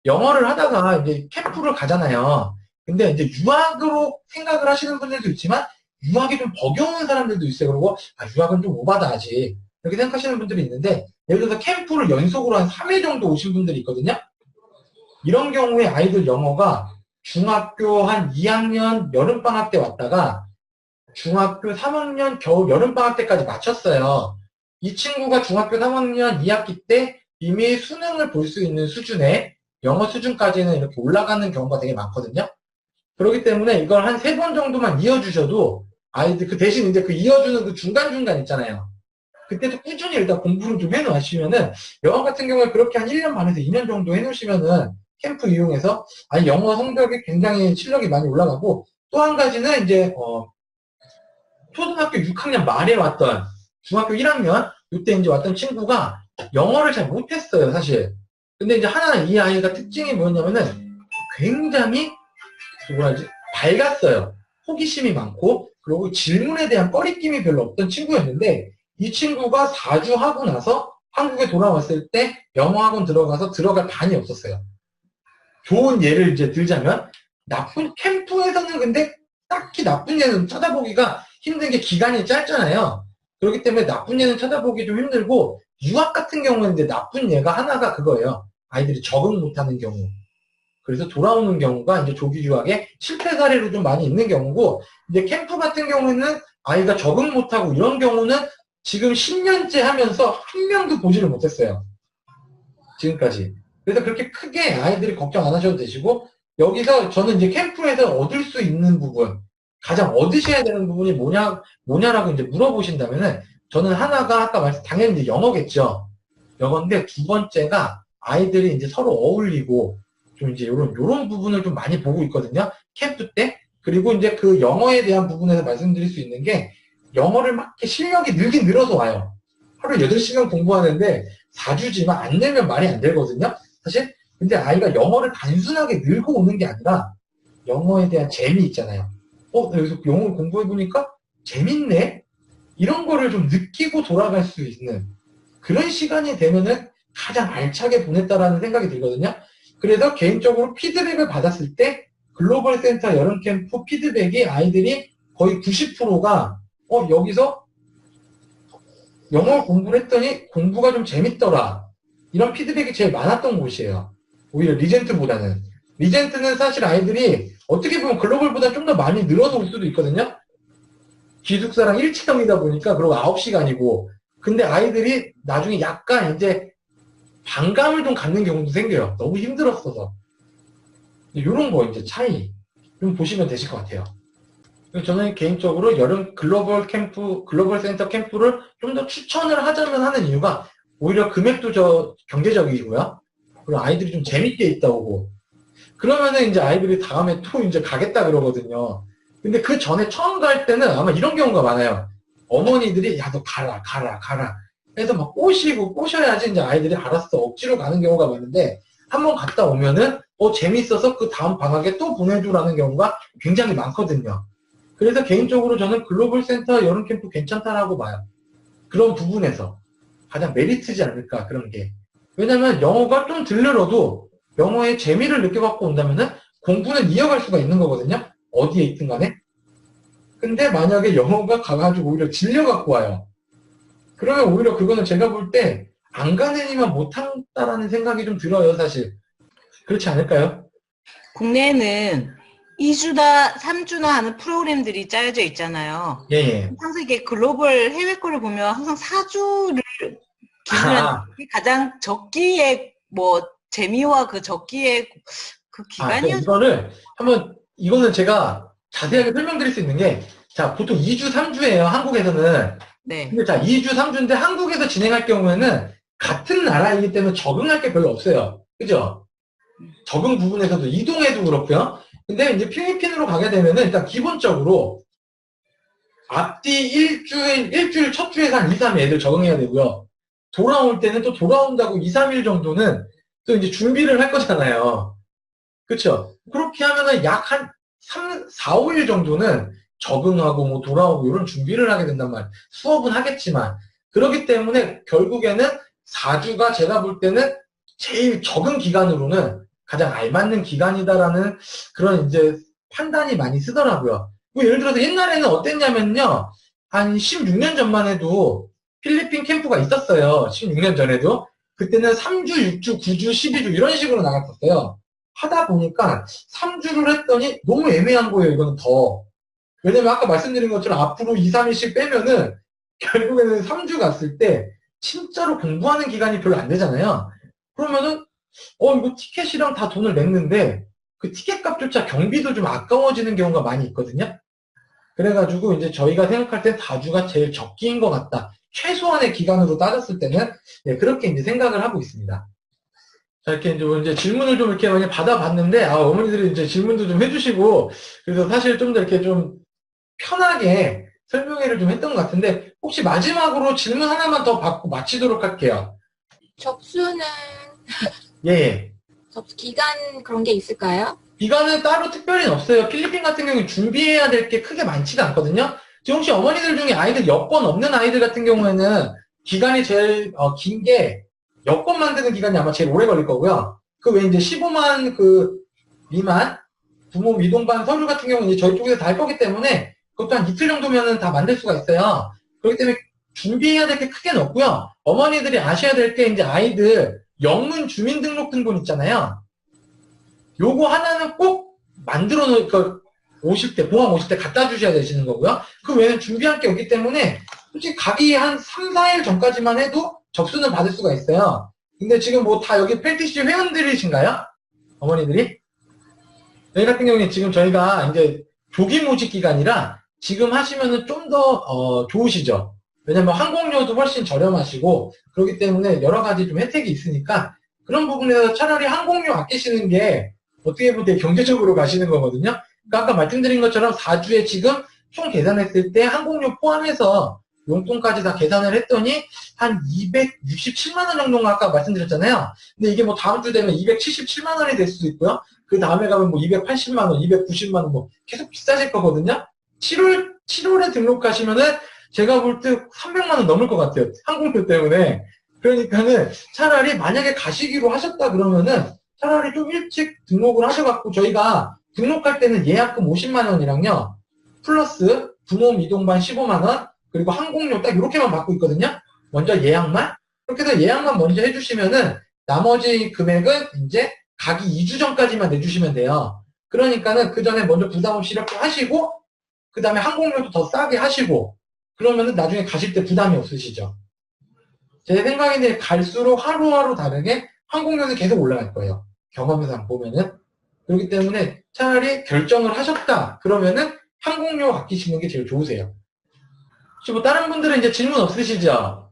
영어를 하다가 이제 캠프를 가잖아요. 근데 이제 유학으로 생각을 하시는 분들도 있지만 유학이 좀 버거운 사람들도 있어요. 그리고 유학은 좀 오바다 아직. 이렇게 생각하시는 분들이 있는데 예를 들어서 캠프를 연속으로 한 3회 정도 오신 분들이 있거든요. 이런 경우에 아이들 영어가 중학교 한 2학년 여름방학 때 왔다가 중학교 3학년 겨울 여름방학 때까지 마쳤어요. 이 친구가 중학교 3학년 2학기 때 이미 수능을 볼 수 있는 수준의 영어 수준까지는 이렇게 올라가는 경우가 되게 많거든요. 그렇기 때문에 이걸 한 3번 정도만 이어주셔도 아이들 그 대신 이제 그 이어주는 그 중간중간 있잖아요. 그때도 꾸준히 일단 공부를 좀 해놓으시면은 영어 같은 경우에 그렇게 한 1년 반에서 2년 정도 해놓으시면은 캠프 이용해서 영어 성적이 굉장히 실력이 많이 올라가고 또 한 가지는 이제 초등학교 6학년 말에 왔던 중학교 1학년 이때 이제 왔던 친구가 영어를 잘 못했어요 사실. 근데 이제 하나 이 아이가 특징이 뭐였냐면은 굉장히 밝았어요. 호기심이 많고 그리고 질문에 대한 꺼리낌이 별로 없던 친구였는데 이 친구가 4주 하고 나서 한국에 돌아왔을 때 영어학원 들어가서 들어갈 반이 없었어요. 좋은 예를 이제 들자면 나쁜 캠프에서는 근데 딱히 나쁜 예는 찾아보기가 힘든 게 기간이 짧잖아요. 그렇기 때문에 나쁜 예는 찾아보기 좀 힘들고 유학 같은 경우는 이제 나쁜 예가 하나가 그거예요. 아이들이 적응 못하는 경우. 그래서 돌아오는 경우가 이제 조기 유학의 실패 사례로 좀 많이 있는 경우고 이제 캠프 같은 경우에는 아이가 적응 못하고 이런 경우는 지금 10년째 하면서 한 명도 보지를 못했어요. 지금까지. 그래서 그렇게 크게 아이들이 걱정 안 하셔도 되시고 여기서 저는 이제 캠프에서 얻을 수 있는 부분 가장 얻으셔야 되는 부분이 뭐냐라고 이제 물어보신다면은 저는 하나가 아까 당연히 이제 영어겠죠. 영어인데 두 번째가 아이들이 이제 서로 어울리고 좀 이제 요런 부분을 좀 많이 보고 있거든요. 캠프 때. 그리고 이제 그 영어에 대한 부분에서 말씀드릴 수 있는 게 영어를 막 이렇게 실력이 늘긴 늘어서 와요. 하루에 8시간 공부하는데 4주지만 안 늘면 말이 안 되거든요. 사실. 근데 아이가 영어를 단순하게 늘고 오는 게 아니라 영어에 대한 재미 있잖아요. 여기서 영어를 공부해보니까 재밌네? 이런 거를 좀 느끼고 돌아갈 수 있는 그런 시간이 되면은 가장 알차게 보냈다라는 생각이 들거든요. 그래서 개인적으로 피드백을 받았을 때 글로벌 센터 여름 캠프 피드백이 아이들이 거의 90%가 여기서 영어 공부를 했더니 공부가 좀 재밌더라. 이런 피드백이 제일 많았던 곳이에요. 오히려 리젠트보다는. 리젠트는 사실 아이들이 어떻게 보면 글로벌보다 좀 더 많이 늘어서 올 수도 있거든요. 기숙사랑 일체형이다 보니까 그리고 9시간이고 근데 아이들이 나중에 약간 이제 반감을 좀 갖는 경우도 생겨요. 너무 힘들었어서. 이런 거 이제 차이 좀 보시면 되실 것 같아요. 저는 개인적으로 여름 글로벌 센터 캠프를 좀 더 추천을 하자면 하는 이유가 오히려 금액도 경제적이고요. 그리고 아이들이 좀 재밌게 있다 오고. 그러면은 이제 아이들이 다음에 또 이제 가겠다 그러거든요. 근데 그 전에 처음 갈 때는 아마 이런 경우가 많아요. 어머니들이 야, 너 가라. 해서 막 꼬셔야지 이제 아이들이 알았어. 억지로 가는 경우가 많은데 한번 갔다 오면은 재밌어서 그 다음 방학에 또 보내주라는 경우가 굉장히 많거든요. 그래서 개인적으로 저는 글로벌 센터 여름 캠프 괜찮다라고 봐요. 그런 부분에서 가장 메리트지 않을까 그런 게. 왜냐면 영어가 좀 들늘어도 영어의 재미를 느껴갖고 온다면은 공부는 이어갈 수가 있는 거거든요. 어디에 있든 간에. 근데 만약에 영어가 가가지고 오히려 질려갖고 와요. 그러면 오히려 그거는 제가 볼 때 안 가느니만 못한다라는 생각이 좀 들어요, 사실. 그렇지 않을까요? 국내에는 2주나 3주나 하는 프로그램들이 짜여져 있잖아요. 예. 항상 이게 글로벌 해외 거를 보면 항상 4주를 기준으로 가장 적기에 재미와 그 적기의 그 기간이었죠. 이거는 제가 자세하게 설명드릴 수 있는 게, 자, 보통 2주, 3주예요, 한국에서는. 네. 근데 자, 2주, 3주인데 한국에서 진행할 경우에는 같은 나라이기 때문에 적응할 게 별로 없어요. 그죠? 적응 부분에서도 이동해도 그렇고요. 근데 이제 필리핀으로 가게 되면은 일단 기본적으로 앞뒤 일주일 첫 주에서 한 2, 3일 애들 적응해야 되고요. 돌아올 때는 또 돌아온다고 2, 3일 정도는 또 이제 준비를 할 거잖아요. 그쵸? 그렇게 하면은 약 한 3, 4, 5일 정도는 적응하고 뭐 돌아오고 이런 준비를 하게 된단 말이에요. 수업은 하겠지만. 그렇기 때문에 결국에는 4주가 제가 볼 때는 제일 적응 기간으로는 가장 알맞는 기간이다라는 그런 이제 판단이 많이 쓰더라고요. 뭐 예를 들어서 옛날에는 어땠냐면요. 한 16년 전만 해도 필리핀 캠프가 있었어요. 16년 전에도. 그때는 3주, 6주, 9주, 12주 이런 식으로 나갔었어요. 하다 보니까 3주를 했더니 너무 애매한 거예요. 이거는 더. 왜냐면 아까 말씀드린 것처럼 앞으로 2, 3일씩 빼면은 결국에는 3주 갔을 때 진짜로 공부하는 기간이 별로 안 되잖아요. 그러면은 이거 티켓이랑 다 돈을 냈는데 그 티켓 값조차 경비도 좀 아까워지는 경우가 많이 있거든요. 그래가지고 이제 저희가 생각할 때 4주가 제일 적기인 것 같다. 최소한의 기간으로 따졌을 때는 그렇게 이제 생각을 하고 있습니다. 자, 이렇게 이제 질문을 좀 이렇게 많이 받아봤는데, 어머니들이 이제 질문도 좀 해주시고, 그래서 사실 좀 더 이렇게 좀 편하게 설명회를 좀 했던 것 같은데, 혹시 마지막으로 질문 하나만 더 받고 마치도록 할게요. 접수는 예. 접수 기간 그런 게 있을까요? 기간은 따로 특별히는 없어요. 필리핀 같은 경우는 준비해야 될 게 크게 많지가 않거든요. 지금 혹시 어머니들 중에 아이들 여권 없는 아이들 같은 경우에는 기간이 제일 긴 게 여권 만드는 기간이 아마 제일 오래 걸릴 거고요. 그 외에 이제 15만 미만 부모 미동반 서류 같은 경우는 이제 저희 쪽에서 다 할 거기 때문에 그것도 한 이틀 정도면은 다 만들 수가 있어요. 그렇기 때문에 준비해야 될 게 크게는 없고요. 어머니들이 아셔야 될 게 이제 아이들 영문 주민등록등본 있잖아요. 요거 하나는 꼭 만들어 놓을 거 50대, 봉황 50대 갖다 주셔야 되시는 거고요. 그 외에는 준비할 게 없기 때문에 솔직히 가기 한 3, 4일 전까지만 해도 접수는 받을 수가 있어요. 근데 지금 뭐 다 여기 펠티시 회원들이신가요? 어머니들이? 저희 같은 경우는 지금 저희가 이제 조기 모집 기간이라 지금 하시면은 좀 더 좋으시죠. 왜냐면 항공료도 훨씬 저렴하시고 그렇기 때문에 여러 가지 좀 혜택이 있으니까 그런 부분에서 차라리 항공료 아끼시는 게 어떻게 보면 되게 경제적으로 가시는 거거든요. 그러니까 아까 말씀드린 것처럼 4주에 지금 총 계산했을 때 항공료 포함해서 용돈까지 다 계산을 했더니 한 267만 원 정도가 아까 말씀드렸잖아요. 근데 이게 뭐 다음 주 되면 277만 원이 될 수도 있고요. 그 다음에 가면 뭐 280만 원, 290만 원 뭐 계속 비싸질 거거든요. 7월에 등록하시면은 제가 볼 때 300만 원 넘을 것 같아요. 항공료 때문에. 그러니까는 차라리 만약에 가시기로 하셨다 그러면은 차라리 좀 일찍 등록을 하셔갖고 저희가 등록할 때는 예약금 50만 원이랑요. 플러스 부모 미동반 15만 원 그리고 항공료 딱 이렇게만 받고 있거든요. 먼저 예약만. 그렇게 해서 예약만 먼저 해주시면은 나머지 금액은 이제 가기 2주 전까지만 내주시면 돼요. 그러니까는 그 전에 먼저 부담 없이 이렇게 하시고 그 다음에 항공료도 더 싸게 하시고 그러면은 나중에 가실 때 부담이 없으시죠. 제 생각에는 갈수록 하루하루 다르게 항공료는 계속 올라갈 거예요. 경험상 보면은. 그렇기 때문에 차라리 결정을 하셨다. 그러면은 항공료 아끼시는 게 제일 좋으세요. 혹시 뭐 다른 분들은 이제 질문 없으시죠?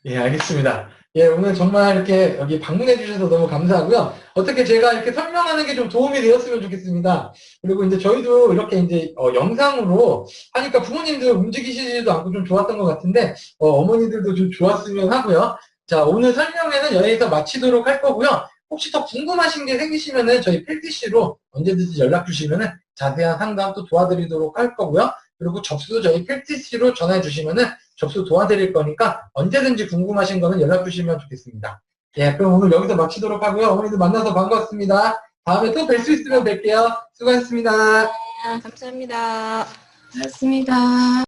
예, 알겠습니다. 예, 오늘 정말 이렇게 여기 방문해 주셔서 너무 감사하고요. 어떻게 제가 이렇게 설명하는 게 좀 도움이 되었으면 좋겠습니다. 그리고 이제 저희도 이렇게 이제 영상으로 하니까 부모님들 움직이시지도 않고 좀 좋았던 것 같은데 어머니들도 좀 좋았으면 하고요. 자, 오늘 설명회는 여기서 마치도록 할 거고요. 혹시 더 궁금하신 게 생기시면은 저희 필티씨로 언제든지 연락 주시면은 자세한 상담 또 도와드리도록 할 거고요. 그리고 접수도 저희 필티씨로 전화해 주시면은 접수 도와드릴 거니까 언제든지 궁금하신 거는 연락 주시면 좋겠습니다. 예, 그럼 오늘 여기서 마치도록 하고요. 어머니들 만나서 반갑습니다. 다음에 또 뵐 수 있으면 뵐게요. 수고하셨습니다. 감사합니다. 고맙습니다.